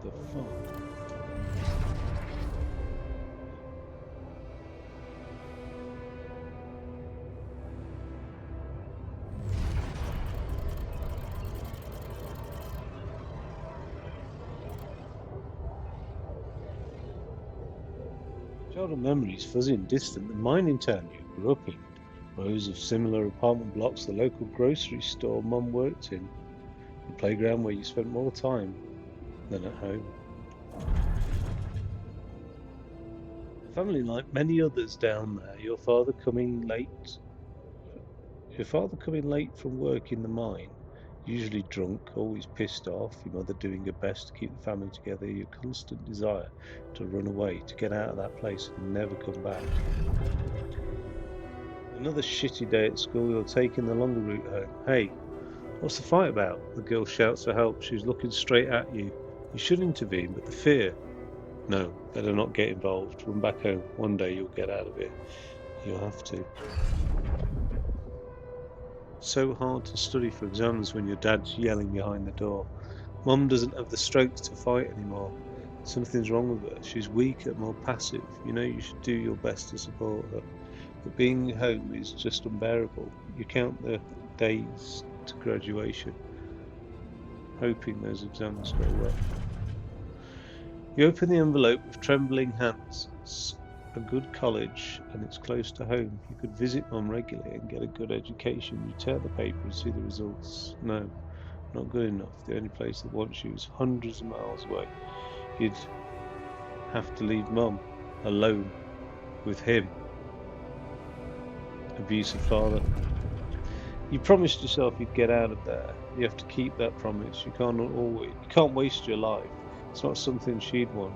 What the fuck? Childhood memories fuzzy and distant. The mining town you grew up in. Rows of similar apartment blocks, the local grocery store Mum worked in. The playground where you spent more time than at home. Family like many others down there, your father coming late from work in the mine, usually drunk, always pissed off, your mother doing her best to keep the family together, your constant desire to run away, to get out of that place and never come back. Another shitty day at school, you're taking the longer route home. Hey, what's the fight about? The girl shouts for help. She's looking straight at you. You should intervene, but the fear. No, better not get involved. Run back home. One day you'll get out of it. You'll have to. so hard to study for exams when your dad's yelling behind the door. Mum doesn't have the strength to fight anymore. Something's wrong with her. She's weaker, more passive. You know you should do your best to support her. But being home is just unbearable. You count the days to graduation, hoping those exams go well. You open the envelope with trembling hands. It's a good college and it's close to home. You could visit Mum regularly and get a good education. You tear the paper and see the results. No, not good enough. The only place that wants you is hundreds of miles away. You'd have to leave Mum alone with him. Abusive father. You promised yourself you'd get out of there. You have to keep that promise. You can't waste your life. It's not something she'd want.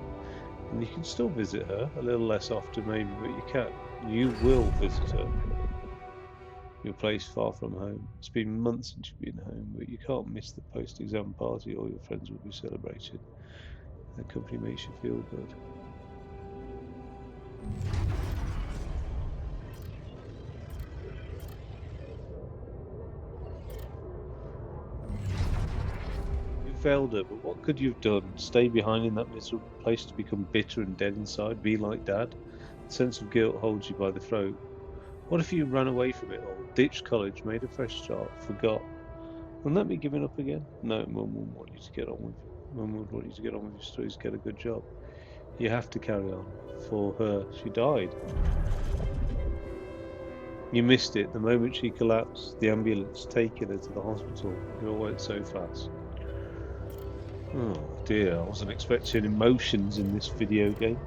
And you can still visit her, a little less often maybe, but you can. You will visit her. Your place far from home. It's been months since you've been home, but you can't miss the post-exam party. All your friends will be celebrating. Their company makes you feel good. You failed her, but what could you have done? Stay behind in that miserable place to become bitter and dead inside? Be like Dad? The sense of guilt holds you by the throat. What if you ran away from it all, ditched college, made a fresh start, forgot? Wouldn't that be giving up again? No, Mum would want you to get on with your studies, get a good job. You have to carry on. For her, she died. You missed it the moment she collapsed. The ambulance taking her to the hospital. It all went so fast. Oh dear, I wasn't expecting emotions in this video game.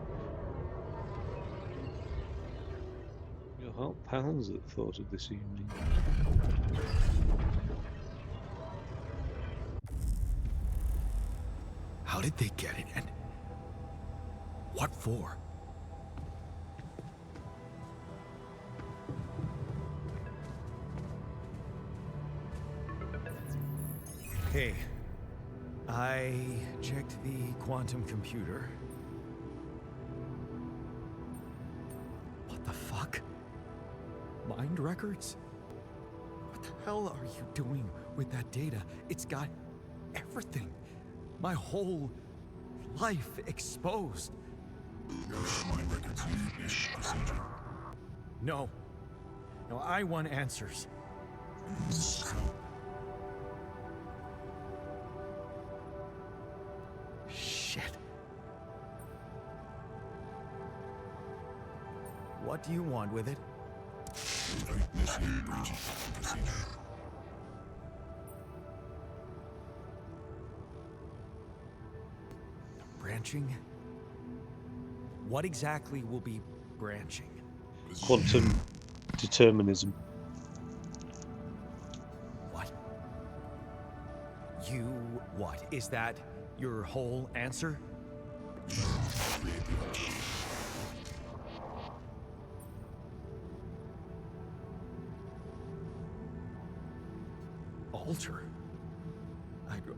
Your heart pounds at the thought of this evening. How did they get it, and what for? Hey, I checked the quantum computer. What the fuck? Mind records? What the hell are you doing with that data? It's got everything. My whole life exposed. Mind records need ish procedure. No. No, I want answers. Shit. What do you want with it? Initiate branching procedure. Branching? What exactly will be branching? Quantum determinism. What? You what? Is that your whole answer? Alter?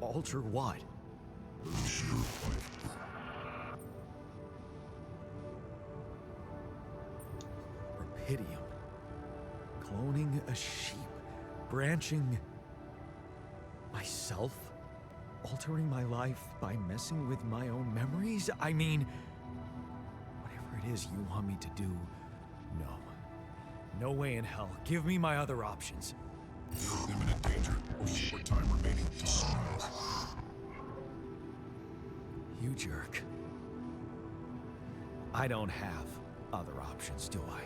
Alter what? Rapidium. Cloning a sheep. Branching myself? Altering my life by messing with my own memories? I mean, whatever it is you want me to do, no. No way in hell. Give me my other options. Imminent danger. Only more time remaining to survive. You jerk. I don't have other options, do I?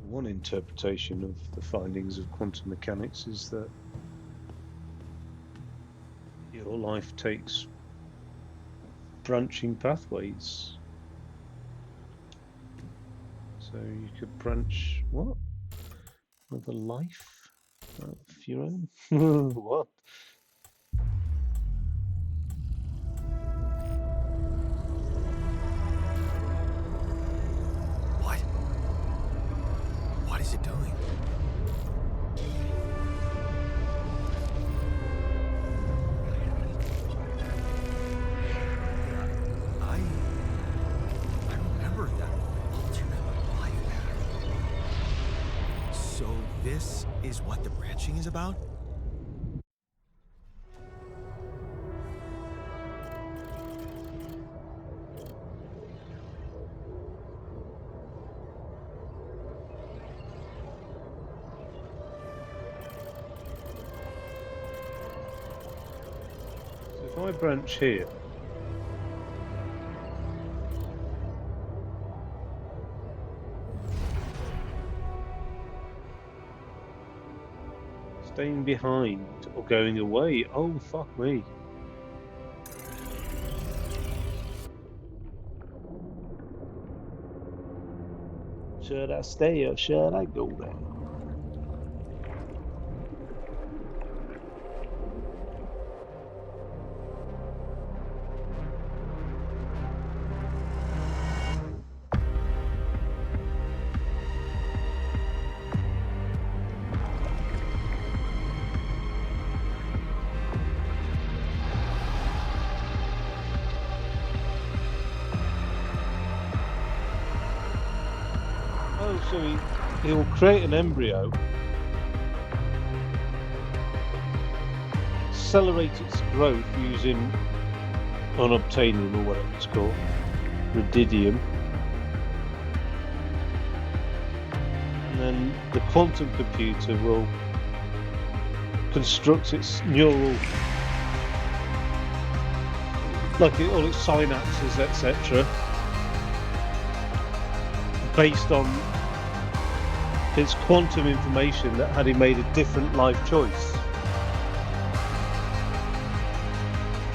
One interpretation of the findings of quantum mechanics is that your life takes branching pathways. So you could branch what? Another life of your own? What? What? What is it doing? branching is about? So if I branch here, staying behind or going away. Oh, fuck me. Should I stay or should I go there? Oh, so he'll create an embryo, accelerate its growth using unobtainium or whatever it's called, rudidium, and then the quantum computer will construct its neural, like all its synapses, etc., based on its quantum information that had he made a different life choice.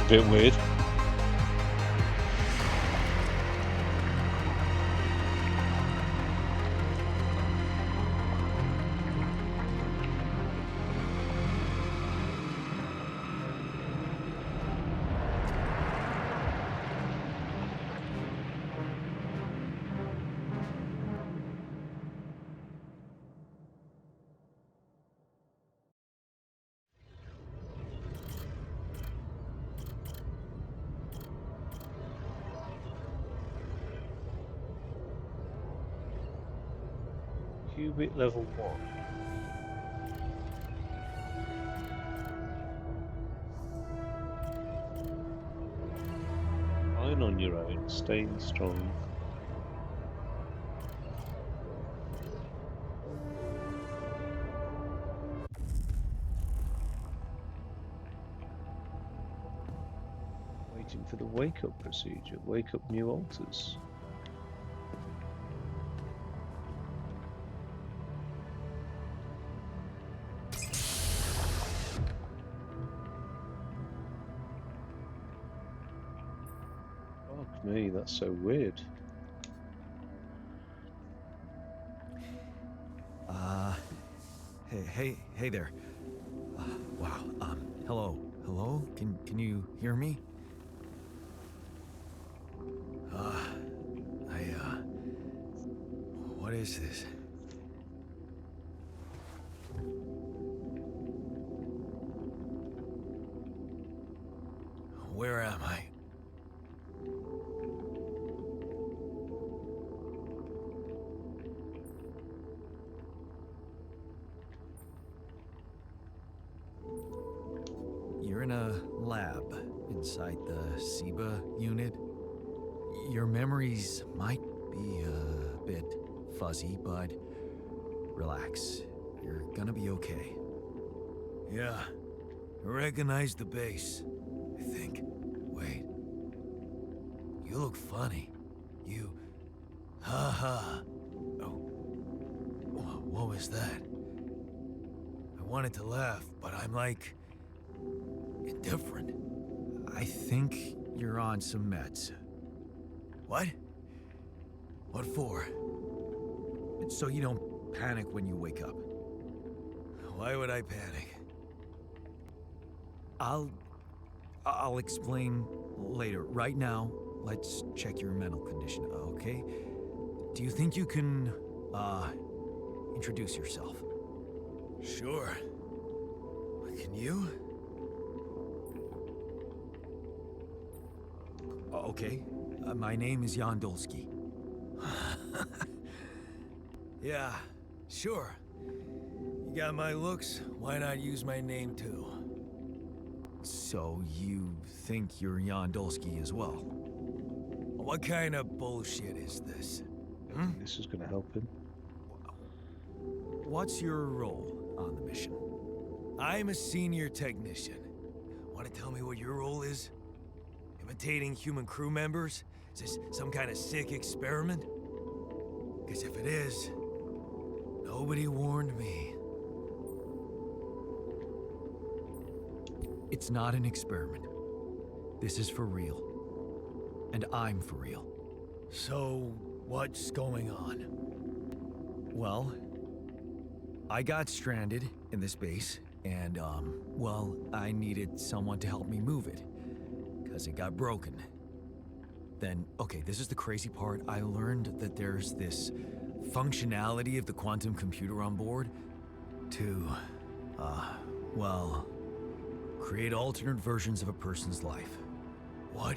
A bit weird. Qubit level 1. Fine on your own, staying strong. Waiting for the wake-up procedure. Wake up new alters. Fuck me, that's so weird. Hey there. Wow. Hello. Can you hear me? What is this? Where am I? You're in a lab inside the SIBA unit. Your memories might be a bit fuzzy, but relax. You're gonna be okay. Yeah, I recognize the base, I think. Wait. You look funny. You... Ha. Oh. What was that? I wanted to laugh, but I'm like... indifferent. I think you're on some meds. What? What for? It's so you don't panic when you wake up. Why would I panic? I'll explain later. Right now, let's check your mental condition, okay? Do you think you can, introduce yourself? Sure. Can you? Okay. My name is Jan Dolsky. Yeah, sure. You got my looks, why not use my name too? So you think you're Jan Dolsky as well? What kind of bullshit is this? Hmm? This is going to help him. What's your role on the mission? I'm a senior technician. Want to tell me what your role is? Imitating human crew members? Is this some kind of sick experiment? Because if it is, nobody warned me. It's not an experiment. This is for real. And I'm for real. So, what's going on? Well, I got stranded in this base, and, well, I needed someone to help me move it. Because it got broken. Then, okay, this is the crazy part. I learned that there's this functionality of the quantum computer on board to, well, create alternate versions of a person's life. What?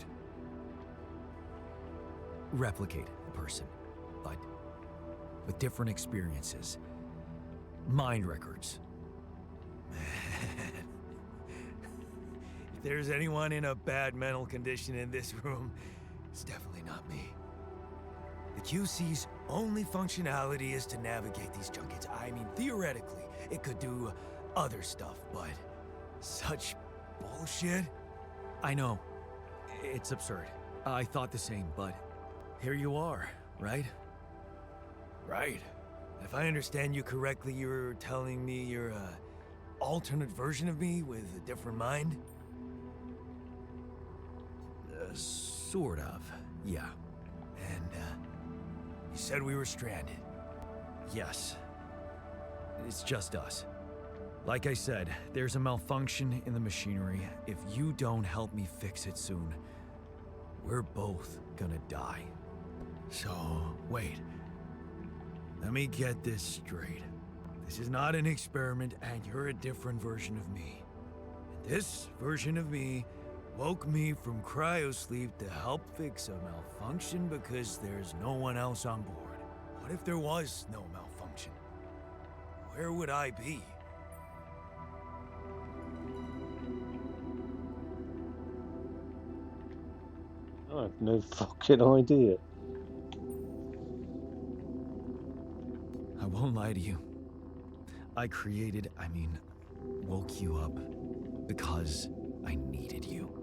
Replicate a person, but with different experiences. Mind records. If there's anyone in a bad mental condition in this room, it's definitely not me. The QC's only functionality is to navigate these junkets. I mean, theoretically, it could do other stuff, but such bullshit? I know. It's absurd. I thought the same, but here you are, right? Right. If I understand you correctly, you're telling me you're a alternate version of me with a different mind? Sort of, yeah. And, you said we were stranded. Yes. It's just us. Like I said, there's a malfunction in the machinery. If you don't help me fix it soon, we're both gonna die. So, wait. Let me get this straight. This is not an experiment, and you're a different version of me. And this version of me woke me from cryosleep to help fix a malfunction because there's no one else on board. What if there was no malfunction? Where would I be? I have no fucking idea. I won't lie to you. I woke you up because I needed you.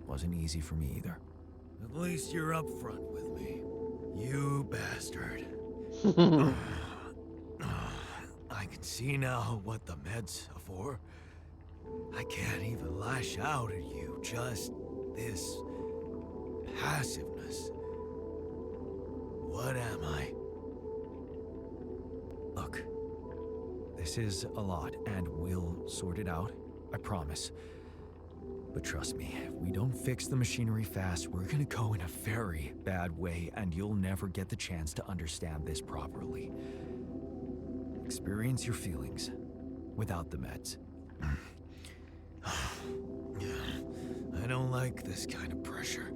Wasn't easy for me either. At least you're upfront with me. You bastard. I can see now what the meds are for. I can't even lash out at you, just this passiveness. What am I? Look, this is a lot, and we'll sort it out, I promise. But trust me, if we don't fix the machinery fast, we're gonna go in a very bad way, and you'll never get the chance to understand this properly. Experience your feelings without the meds. I don't like this kind of pressure.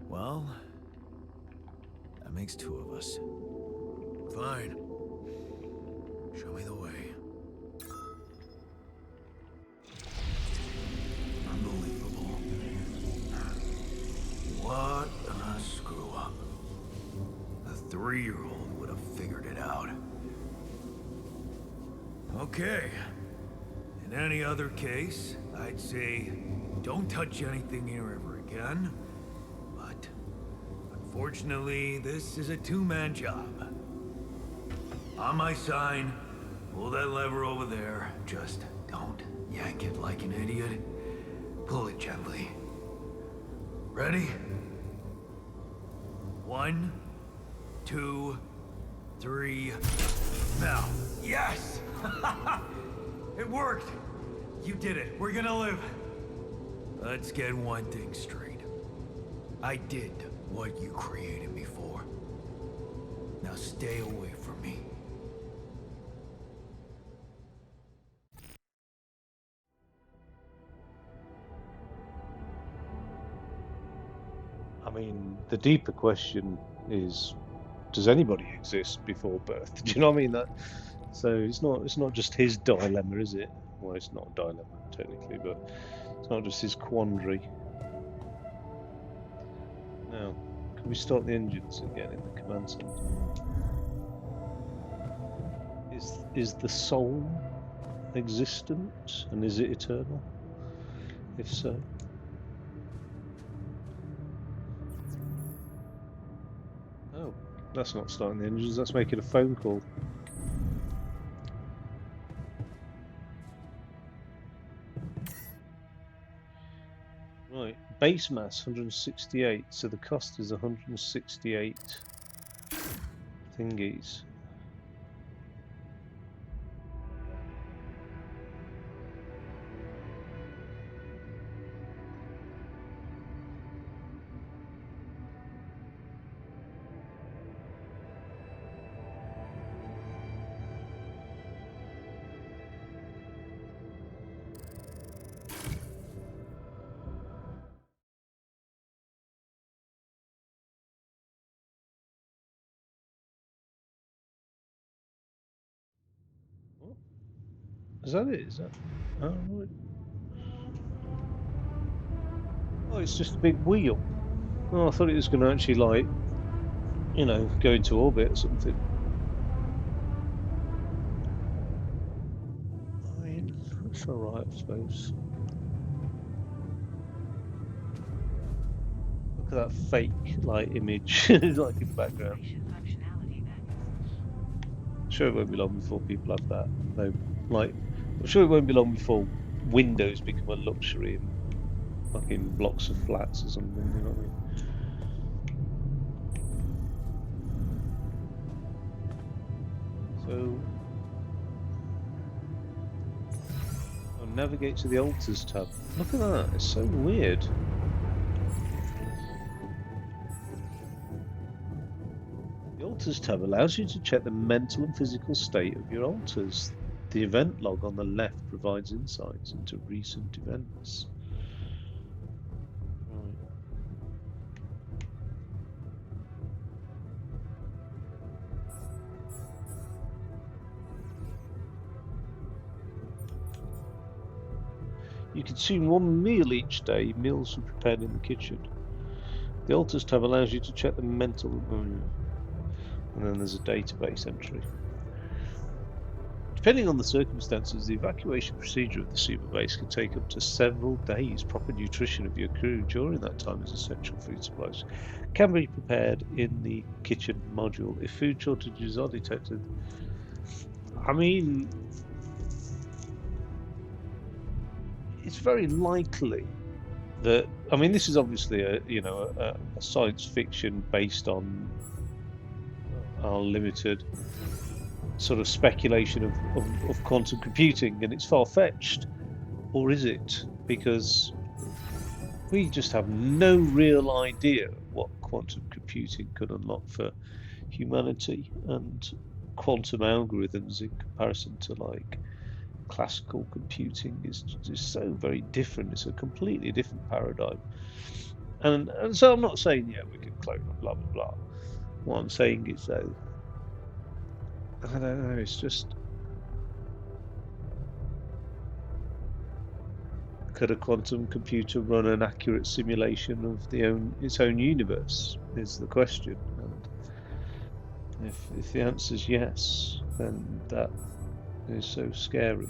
Well, that makes two of us. Fine. Show me the way. Unbelievable. What a screw up. A 3-year-old would have figured it out. Okay. In any other case, I'd say don't touch anything here ever again. But unfortunately, this is a two-man job. On my sign, pull that lever over there. Just don't yank it like an idiot. Pull it gently. Ready? 1, 2, 3. Now. Yes! It worked! You did it. We're gonna live. Let's get one thing straight. I did what you created me for. Now stay away from me. I mean, the deeper question is, does anybody exist before birth? Do you know what I mean? So it's not just his dilemma, is it? Well, it's not a dilemma technically, but it's not just his quandary. Now, can we start the engines again in the command center? Is the soul existent, and is it eternal? If so, oh, that's not starting the engines. That's making a phone call. Right, base mass 168, so the cost is 168 thingies. What? Is that it? Is that? Oh, right. Oh, it's just a big wheel. Oh, I thought it was going to actually, like, you know, go into orbit or something. I mean, that's all right, I suppose. Look at that fake, like, image, like, in the background. Simulation functionality then. I'm sure it won't be long before people have that, though. Like, I'm sure it won't be long before windows become a luxury in fucking blocks of flats or something, you know what I mean? So, I'll navigate to the altars tab. Look at that, it's so weird. The altars tab allows you to check the mental and physical state of your altars. The event log on the left provides insights into recent events. Right. You consume one meal each day. Meals are prepared in the kitchen. The altars tab allows you to check the mental, and then there's a database entry. Depending on the circumstances, the evacuation procedure of the super base can take up to several days. Proper nutrition of your crew during that time as essential food supplies can be prepared in the kitchen module. If food shortages are detected, I mean, it's very likely that, I mean, this is obviously a science fiction based on our limited sort of speculation of quantum computing, and it's far-fetched, or is it? Because we just have no real idea what quantum computing could unlock for humanity, and quantum algorithms in comparison to like classical computing is just so very different. It's a completely different paradigm. And so I'm not saying, yeah, we can clone and blah, blah, blah. What I'm saying is, though, I don't know, it's just, could a quantum computer run an accurate simulation of its own universe, is the question. And if the answer is yes, then that is so scary.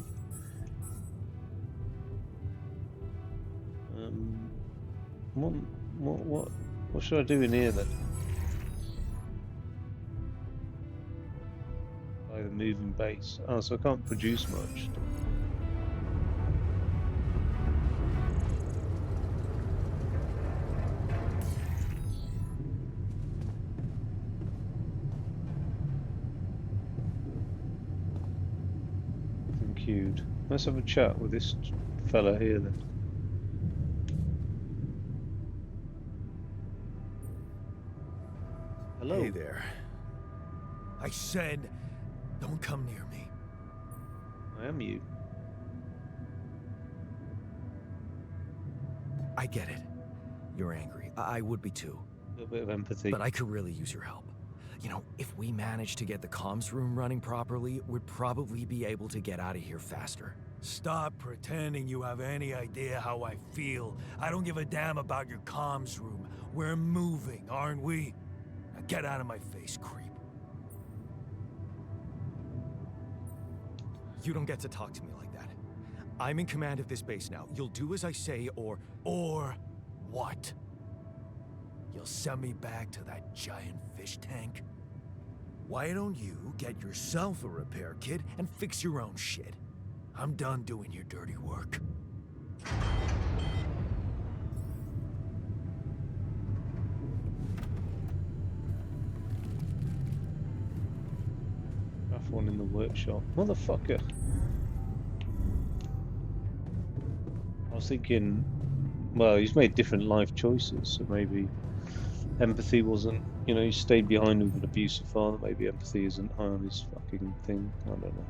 What, what should I do in here then? By the moving base. Oh, so I can't produce much. Nothing queued. Let's have a chat with this fella here then. Hello. Hey there. I said, don't come near me. I am you. I get it. You're angry. I would be too. A little bit of empathy. But I could really use your help. You know, if we manage to get the comms room running properly, we'd probably be able to get out of here faster. Stop pretending you have any idea how I feel. I don't give a damn about your comms room. We're moving, aren't we? Now get out of my face, creep. You don't get to talk to me like that. I'm in command of this base now. You'll do as I say, or what? You'll send me back to that giant fish tank? Why don't you get yourself a repair kit and fix your own shit? I'm done doing your dirty work. Have one in the workshop. Motherfucker. I was thinking, well, he's made different life choices, so maybe empathy wasn't, you know, he stayed behind with an abusive father, maybe empathy isn't high on his fucking thing, I don't know.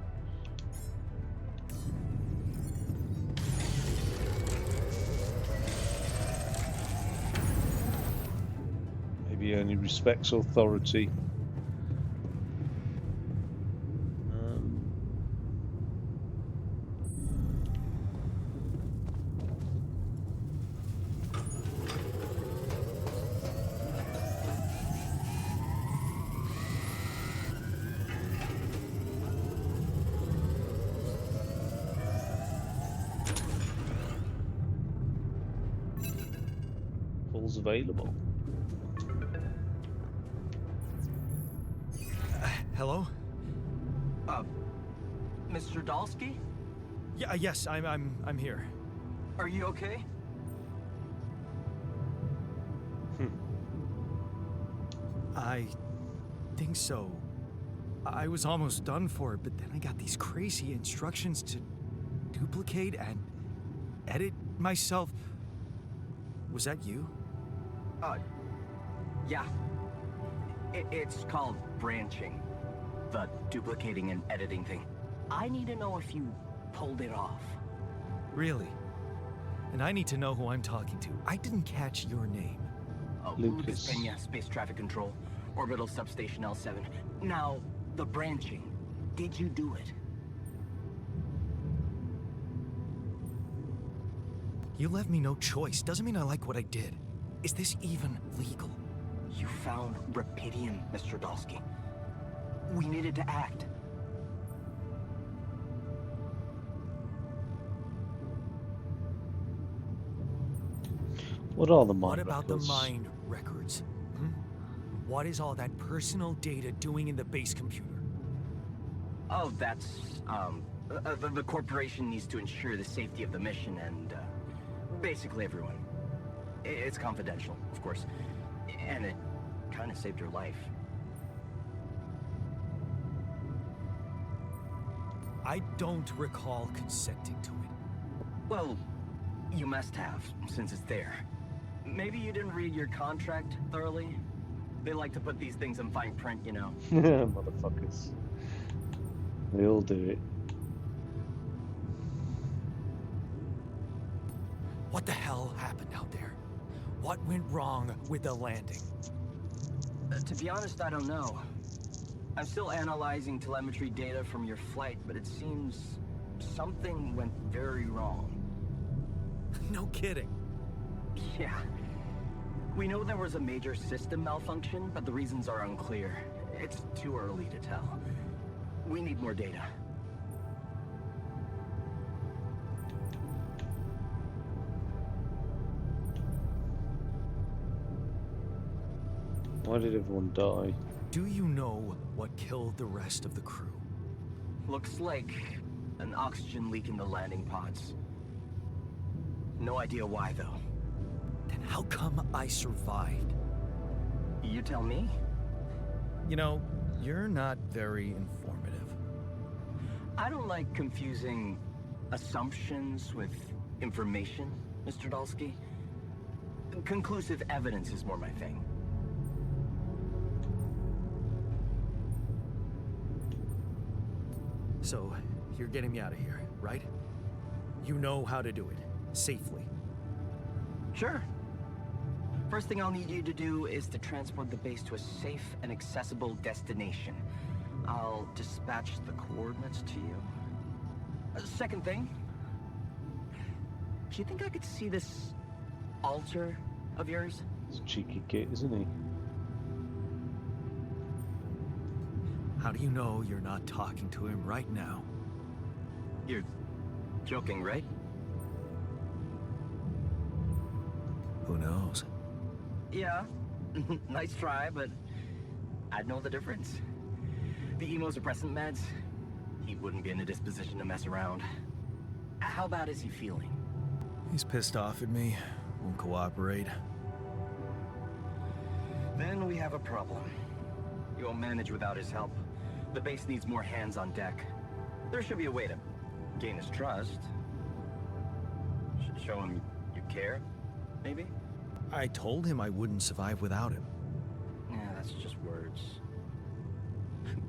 Maybe he only respects authority. Calls available. Hello? Mr. Dalsky? Yeah, yes, I'm here. Are you okay? I think so. I was almost done for it, but then I got these crazy instructions to duplicate and edit myself. Was that you? Yeah. It's called branching. The duplicating and editing thing. I need to know if you pulled it off. Really? And I need to know who I'm talking to. I didn't catch your name. Lucas. Peña, Space Traffic Control, Orbital Substation L7. Now, the branching. Did you do it? You left me no choice. Doesn't mean I like what I did. Is this even legal? You found Rapidium, Mr. Dalsky. We needed to act. What are the mind What about records? the mind records? What is all that personal data doing in the base computer? Oh, that's, the corporation needs to ensure the safety of the mission and, basically everyone. It's confidential, of course. And it kind of saved your life. I don't recall consenting to it. Well, you must have, since it's there. Maybe you didn't read your contract thoroughly? They like to put these things in fine print, you know. Motherfuckers. They all do it. What the hell happened out there? What went wrong with the landing? To be honest, I don't know. I'm still analyzing telemetry data from your flight, but it seems something went very wrong. No kidding. Yeah. We know there was a major system malfunction, but the reasons are unclear. It's too early to tell. We need more data. Why did everyone die? Do you know what killed the rest of the crew? Looks like an oxygen leak in the landing pods. No idea why, though. Then how come I survived? You tell me? You know, you're not very informative. I don't like confusing assumptions with information, Mr. Dalsky. Conclusive evidence is more my thing. So, you're getting me out of here, right? You know how to do it, safely. Sure. First thing I'll need you to do is to transport the base to a safe and accessible destination. I'll dispatch the coordinates to you. Second thing, do you think I could see this altar of yours? He's a cheeky git, isn't he? How do you know you're not talking to him right now? You're joking, right? Who knows? Yeah. Nice try, but I'd know the difference. The immunosuppressant meds, he wouldn't be in a disposition to mess around. How bad is he feeling? He's pissed off at me. Won't cooperate. Then we have a problem. You won't manage without his help. The base needs more hands on deck. There should be a way to gain his trust. Show him you care, maybe? I told him I wouldn't survive without him. Yeah, that's just words.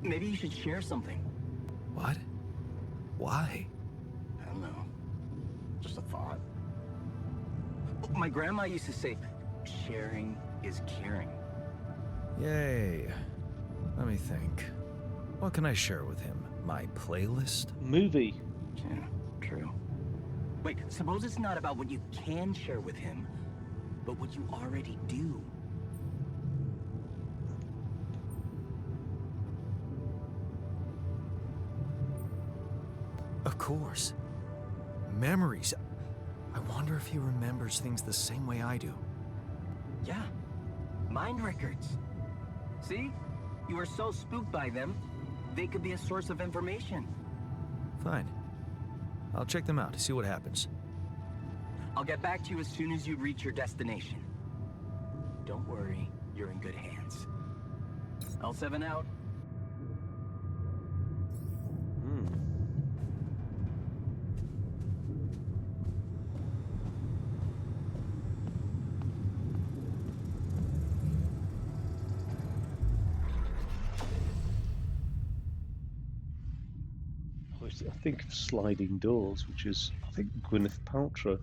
Maybe you should share something. What? Why? I don't know. Just a thought. My grandma used to say, sharing is caring. Yay. Let me think. What can I share with him? My playlist? Movie. Yeah, true. Wait, suppose it's not about what you can share with him, but what you already do. Of course. Memories. I wonder if he remembers things the same way I do. Yeah, mind records. See? You are so spooked by them, they could be a source of information. Fine. I'll check them out to see what happens. I'll get back to you as soon as you reach your destination. Don't worry, you're in good hands. L7 out. I think of Sliding Doors, which is, I think, Gwyneth Paltrow.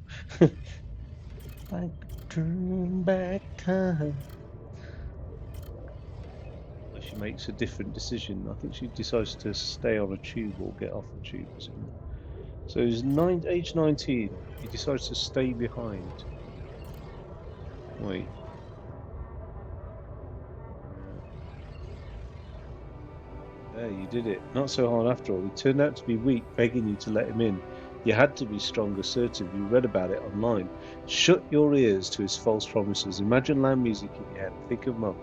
Like turn back time. Where she makes a different decision. I think she decides to stay on a tube or get off a tube or something. So he's age 19. He decides to stay behind. Wait. There, you did it. Not so hard after all. He turned out to be weak, begging you to let him in. You had to be strong, assertive. You read about it online. Shut your ears to his false promises. Imagine loud music in your head. Think of Mum.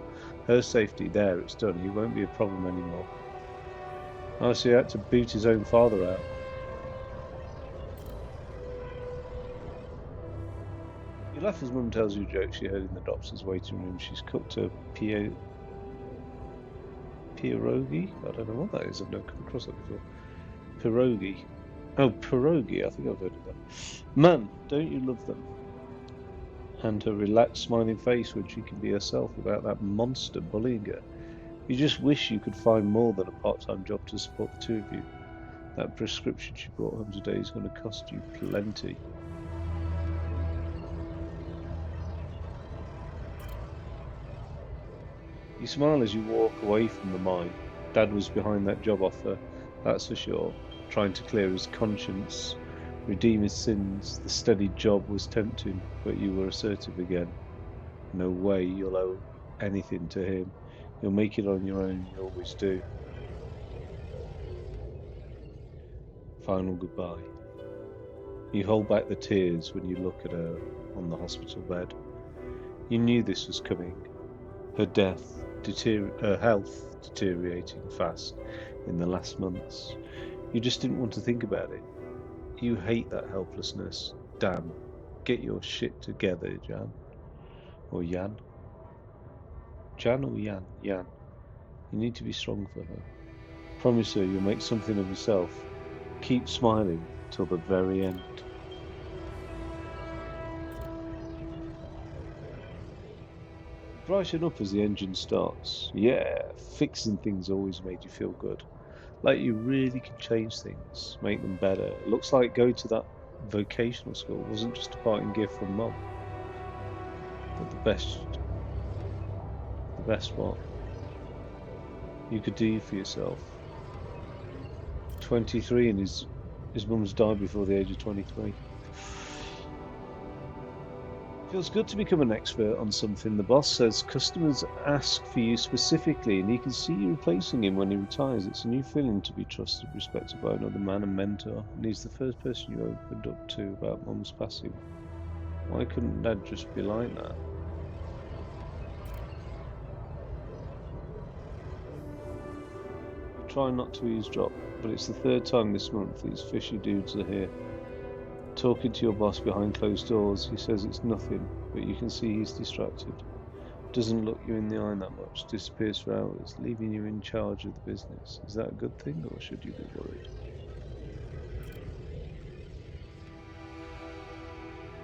Her safety. There, it's done. He won't be a problem anymore. Oh, so he had to boot his own father out. You laugh as Mum tells you jokes she heard in the doctor's waiting room. She's cooked a pierogi? I don't know what that is. I've never come across that before. Pierogi. Oh, pierogi. I think I've heard of that. Man, don't you love them? And her relaxed, smiling face when she can be herself without that monster bullying her. You just wish you could find more than a part-time job to support the two of you. That prescription she brought home today is going to cost you plenty. You smile as you walk away from the mine. Dad was behind that job offer, that's for sure, trying to clear his conscience, redeem his sins. The steady job was tempting, but you were assertive again. No way you'll owe anything to him. You'll make it on your own, you always do. Final goodbye. You hold back the tears when you look at her on the hospital bed. You knew this was coming. Her death, her health deteriorating fast in the last months. You just didn't want to think about it. You hate that helplessness. Damn. Get your shit together, Jan. Or Jan. Jan or Jan? Jan. You need to be strong for her. Promise her you'll make something of yourself. Keep smiling till the very end. Brighten up as the engine starts. Yeah, fixing things always made you feel good. Like you really can change things, make them better. It looks like going to that vocational school wasn't just a parting gift from Mum. But the best what you could do for yourself. 23 and his mum's died before the age of 23. Feels good to become an expert on something. The boss says customers ask for you specifically, and he can see you replacing him when he retires. It's a new feeling to be trusted, respected by another man and mentor, and he's the first person you opened up to about Mum's passing. Why couldn't Dad just be like that? We try not to eavesdrop, but it's the third time this month these fishy dudes are here. Talking to your boss behind closed doors, he says it's nothing, but you can see he's distracted. Doesn't look you in the eye that much, disappears for hours, leaving you in charge of the business. Is that a good thing, or should you be worried?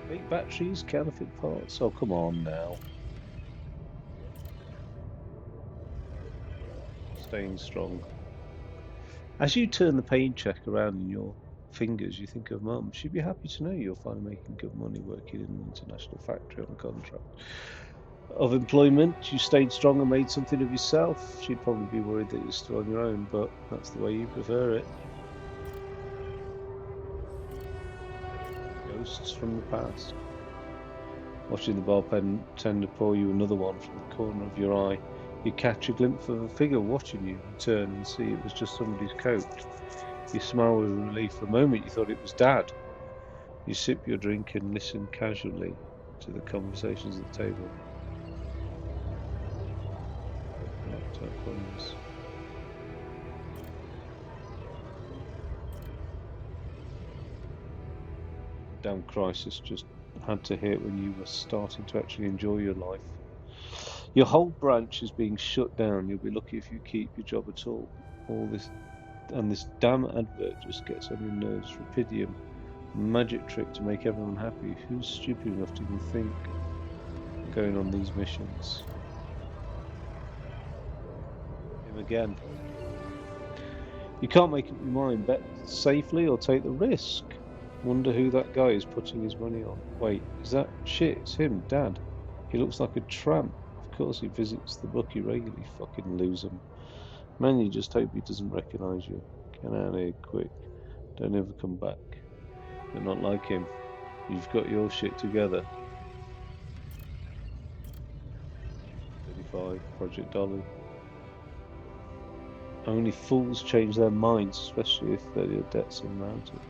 Fake batteries, counterfeit parts? Oh, come on now. Staying strong. As you turn the paycheck around in your fingers, you think of Mum. She'd be happy to know you're finally making good money working in an international factory on a contract of employment. You stayed strong and made something of yourself. She'd probably be worried that you're still on your own, but that's the way you prefer it. Ghosts from the past. Watching the bartender pour you another one from the corner of your eye, you catch a glimpse of a figure watching you. You turn and see it was just somebody's coat. You smile with relief. For a moment you thought it was Dad. You sip your drink and listen casually to the conversations at the table. Laptop phones. Damn crisis just had to hit when you were starting to actually enjoy your life. Your whole branch is being shut down. You'll be lucky if you keep your job at all. All this and this damn advert just gets on your nerves. Rapidium, magic trick to make everyone happy. Who's stupid enough to even think of going on these missions? Him again. You can't make up your mind. Bet safely or take the risk. Wonder who that guy is putting his money on. Wait, is that shit? It's him, Dad. He looks like a tramp. Of course he visits the bookie regularly. Fucking lose him. Man, you just hope he doesn't recognize you. Get out of here quick. Don't ever come back. You're not like him. You've got your shit together. 35, Project Dolly. Only fools change their minds, especially if their debts are mounted.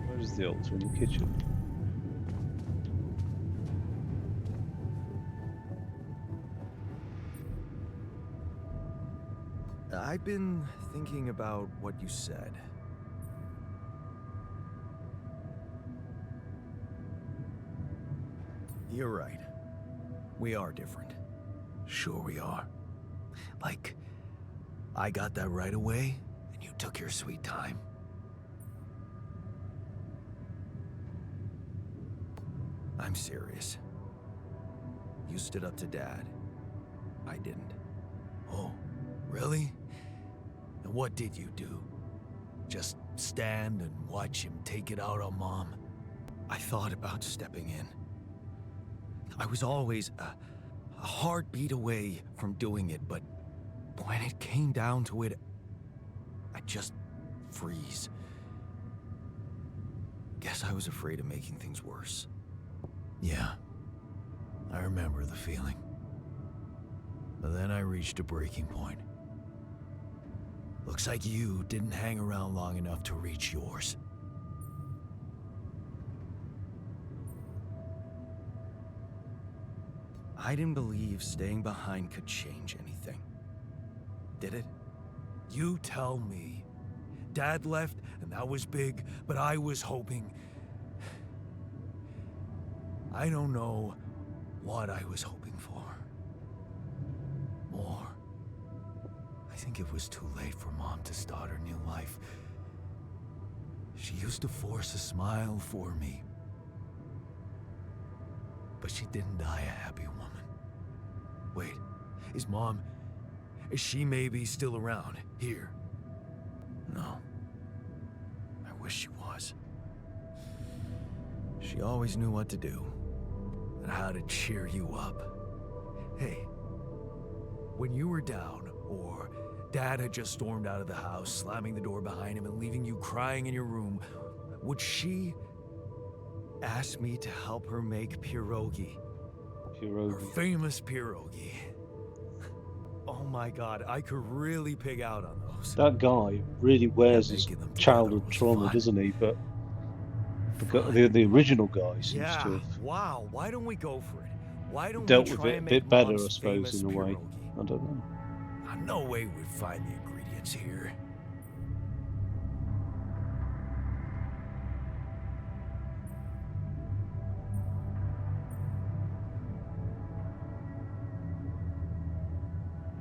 Where's the altar in the kitchen? I've been thinking about what you said. You're right. We are different. Sure we are. Like, I got that right away, and you took your sweet time. I'm serious. You stood up to Dad. I didn't. Oh, really? And what did you do? Just stand and watch him take it out on Mom? I thought about stepping in. I was always a heartbeat away from doing it, but when it came down to it, I'd just freeze. Guess I was afraid of making things worse. Yeah, I remember the feeling. But then I reached a breaking point. Looks like you didn't hang around long enough to reach yours. I didn't believe staying behind could change anything. Did it? You tell me. Dad left, and that was big, but I was hoping... I don't know what I was hoping for. More. think it was too late for Mom to start her new life. She used to force a smile for me. But she didn't die a happy woman. Wait, is she maybe still around, here? No. I wish she was. She always knew what to do, and how to cheer you up. Hey, when you were down, or Dad had just stormed out of the house, slamming the door behind him and leaving you crying in your room, would she ask me to help her make pierogi? Her Pierogi. famous pierogi. Oh my God, I could really pig out on those. That guy really wears his making them together childhood was trauma, fun. doesn't he? But Fun. the original guy seems Yeah, to have wow, why don't we go for it? Why don't dealt we with try it a and bit make better, Mom's I suppose, famous in a way. pierogi? I don't know. No way we'd find the ingredients here.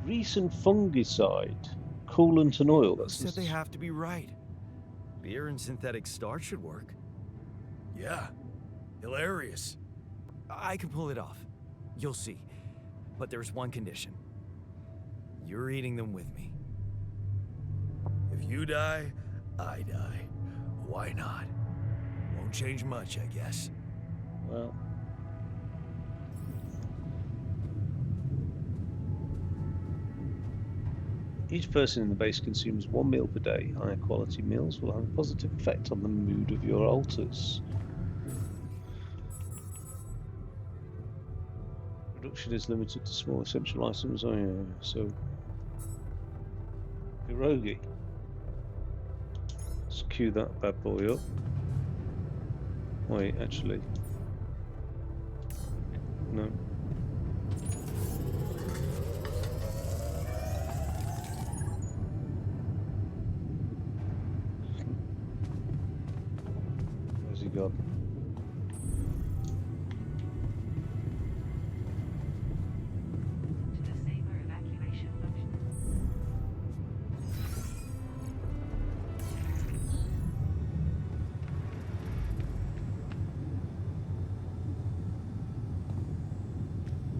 Recent fungicide, coolant and oil. Who That's said they have to be right? Beer and synthetic starch should work. Yeah, hilarious. I can pull it off. You'll see. But there's one condition. You're eating them with me. If you die, I die. Why not? Won't change much, I guess. well. Each person in the base consumes 1 meal per day. Higher quality meals will have a positive effect on the mood of your altars. Production is limited to small essential items. Oh yeah, so pierogi. Let's cue that bad boy up. Wait, actually, no. Where's he gone? To disable evacuation function.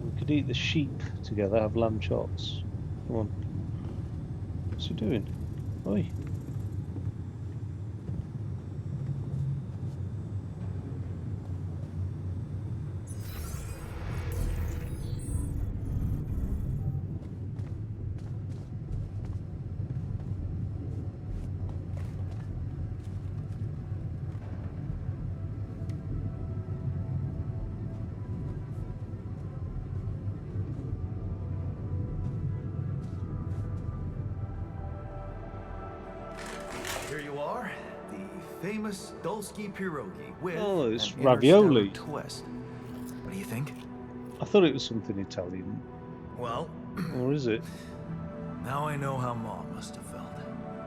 We could eat the sheep together, have lamb chops. Come on. What's he doing? Oi. Here you are, the famous Dulski pierogi with Oh, it's an ravioli. interstellar twist. What do you think? I thought it was something Italian. Well, Or is it? now I know how Mom must have felt.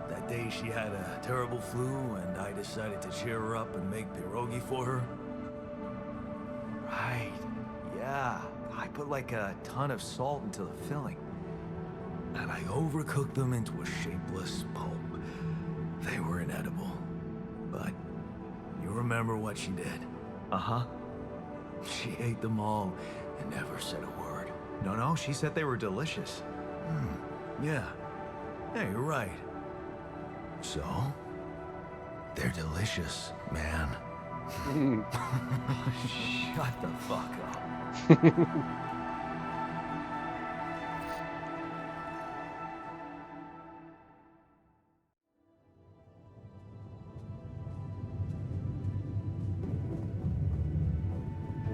That day she had a terrible flu and I decided to cheer her up and make pierogi for her. Right, yeah. I put like a ton of salt into the filling. And I overcooked them into a shapeless pulp. They were inedible. But you remember what she did? Uh-huh. She ate them all and never said a word. No, she said they were delicious. Yeah. Yeah, you're right. So, they're delicious, man. Shut the fuck up.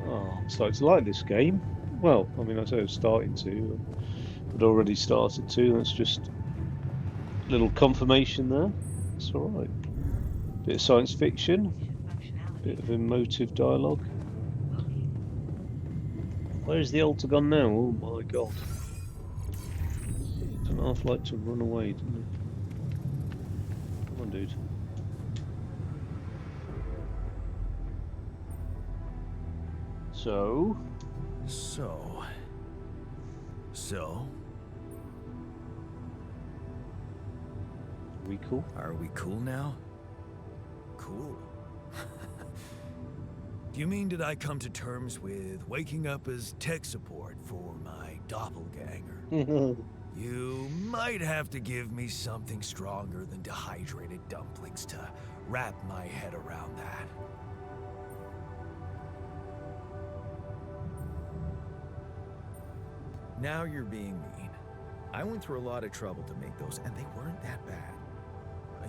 Oh, I'm starting to like this game. Well, I mean, I say I was starting to. I'd already started to. That's just a little confirmation there. It's alright. Bit of science fiction, Functionality. bit of emotive dialogue. Loading. Where's the altar gone now? Oh my god. It doesn't half like to run away, doesn't it? Come on, dude. So, Are we cool? Are we cool now? Cool. Do you mean did I come to terms with waking up as tech support for my doppelganger? You might have to give me something stronger than dehydrated dumplings to wrap my head around that. Now you're being mean. I went through a lot of trouble to make those, and they weren't that bad.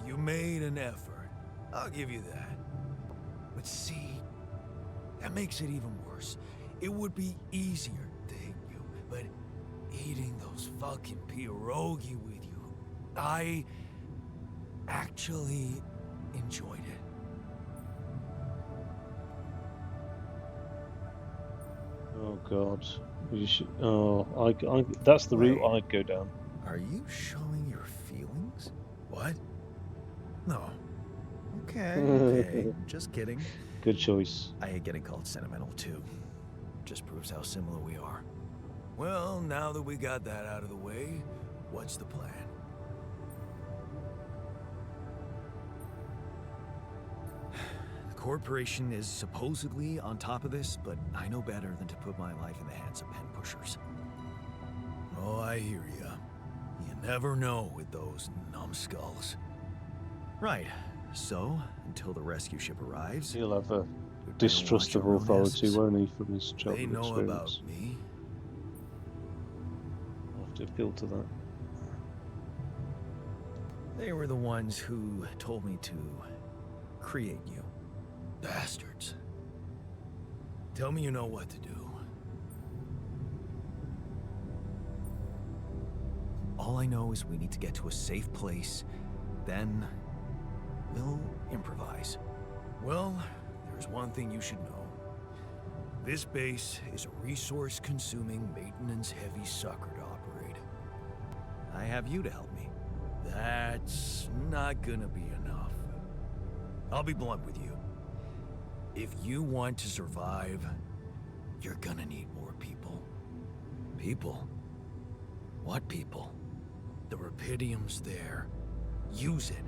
You made an effort. I'll give you that. But see, that makes it even worse. It would be easier to hit you, but eating those fucking pierogi with you, I actually enjoyed it. Oh God. You should, oh, that's the route Wait. I'd go down. Are you showing your feelings? What? No. Okay, just kidding. Good choice. I hate getting called sentimental too. Just proves how similar we are. Well, now that we got that out of the way, what's the plan? The corporation is supposedly on top of this, but I know better than to put my life in the hands of pen pushers. Oh, I hear ya. You never know with those numbskulls. Right. So, until the rescue ship arrives, He'll have a we'd better distrust watch of our own authority, asses. won't he, from his They childhood know about experience? me. I'll have to filter that. They were the ones who told me to create you. Bastards. Tell me you know what to do. All I know is we need to get to a safe place, then we'll improvise. Well, there's one thing you should know. This base is a resource-consuming, maintenance-heavy sucker to operate. I have you to help me. That's not gonna be enough. I'll be blunt with you. If you want to survive, you're gonna need more people. People? What people? The Rapidium's there. Use it.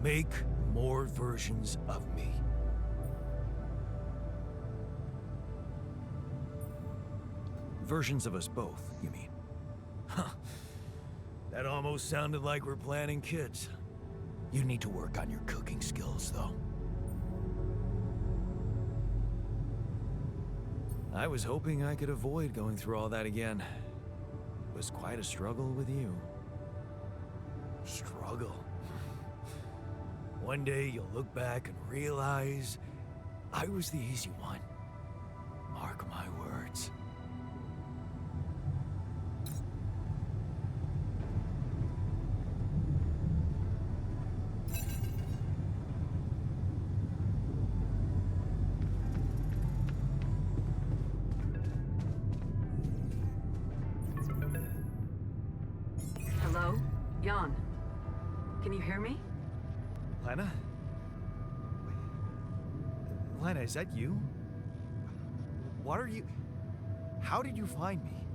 Make more versions of me. Versions of us both, you mean? Huh. That almost sounded like we're planning kids. You need to work on your cooking skills, though. I was hoping I could avoid going through all that again. It was quite a struggle with you. Struggle? One day you'll look back and realize I was the easy one. Mark my words. Hello? Jan. Can you hear me? Lena? Lena, is that you? What are you... How did you find me?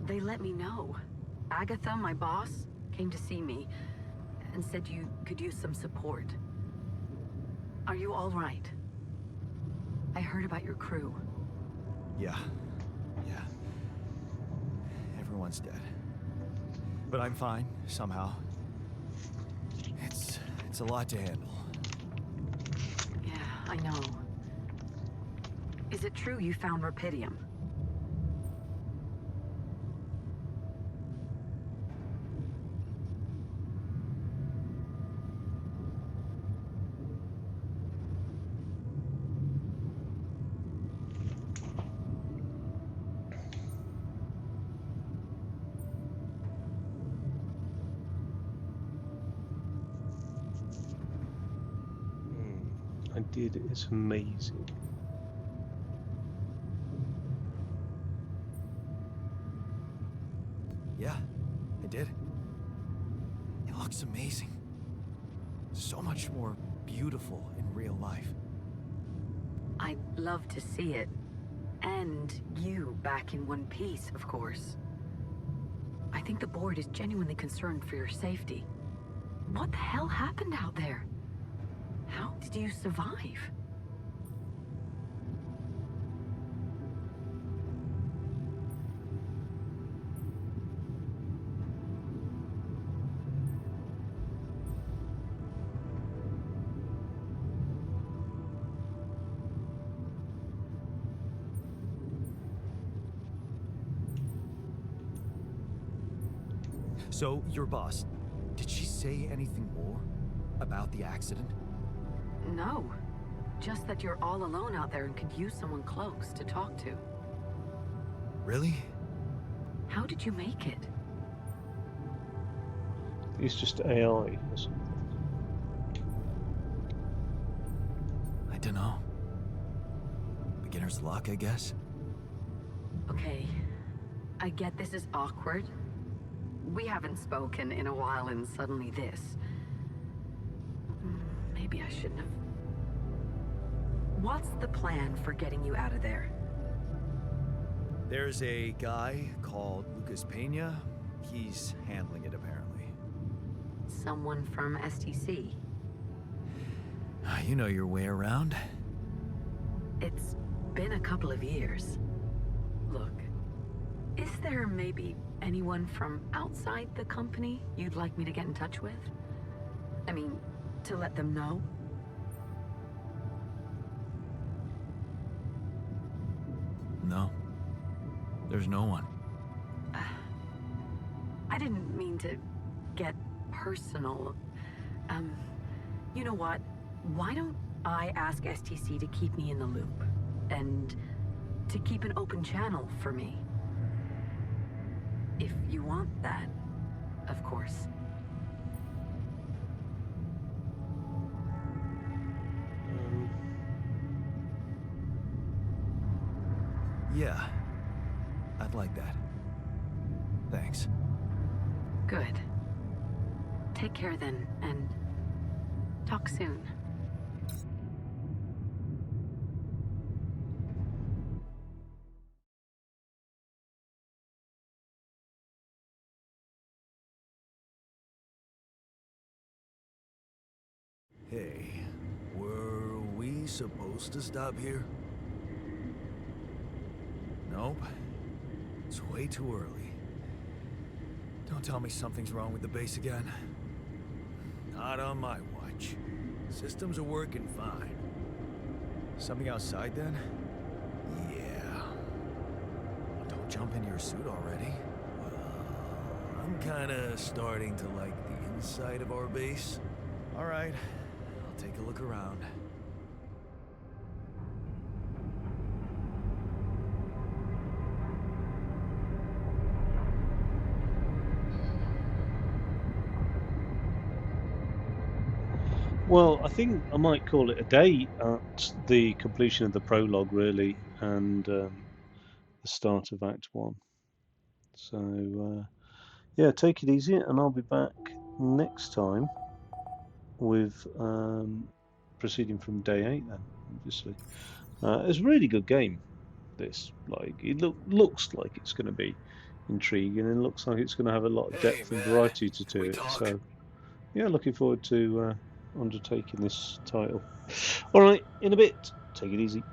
They let me know. Agatha, my boss, came to see me and said you could use some support. Are you all right? I heard about your crew. Yeah. Everyone's dead. But I'm fine, somehow. It's a lot to handle. Yeah, I know. Is it true you found Rapidium? I did. It's amazing. Yeah, I did. It looks amazing. So much more beautiful in real life. I'd love to see it. And you back in one piece, of course. I think the board is genuinely concerned for your safety. What the hell happened out there? How did you survive? So, your boss, did she say anything more about the accident? No. Just that you're all alone out there and could use someone close to talk to. Really? How did you make it? It's just AI or something. I don't know. Beginner's luck, I guess? Okay. I get this is awkward. We haven't spoken in a while and suddenly this. Maybe I shouldn't have. What's the plan for getting you out of there? There's a guy called Lucas Pena. He's handling it, apparently. Someone from STC. You know your way around. It's been a couple of years. Look, is there maybe anyone from outside the company you'd like me to get in touch with? I mean, to let them know? No. There's no one. I didn't mean to get personal. You know what? Why don't I ask STC to keep me in the loop? And to keep an open channel for me? If you want that, of course. Yeah. I'd like that. Thanks. Good. Take care then, and talk soon. Hey, were we supposed to stop here? Nope. It's way too early. Don't tell me something's wrong with the base again. Not on my watch. Systems are working fine. Something outside then? Yeah. Don't jump in your suit already. I'm kinda starting to like the inside of our base. All right, I'll take a look around. Well, I think I might call it a day at the completion of the prologue, really, and the start of Act 1. So, yeah, take it easy, and I'll be back next time with proceeding from day 8 then, obviously. It's a really good game, this. Like, it looks like it's going to be intriguing, and it looks like it's going to have a lot of depth and variety to it. So, yeah, looking forward to undertaking this title. All right, in a bit. Take it easy.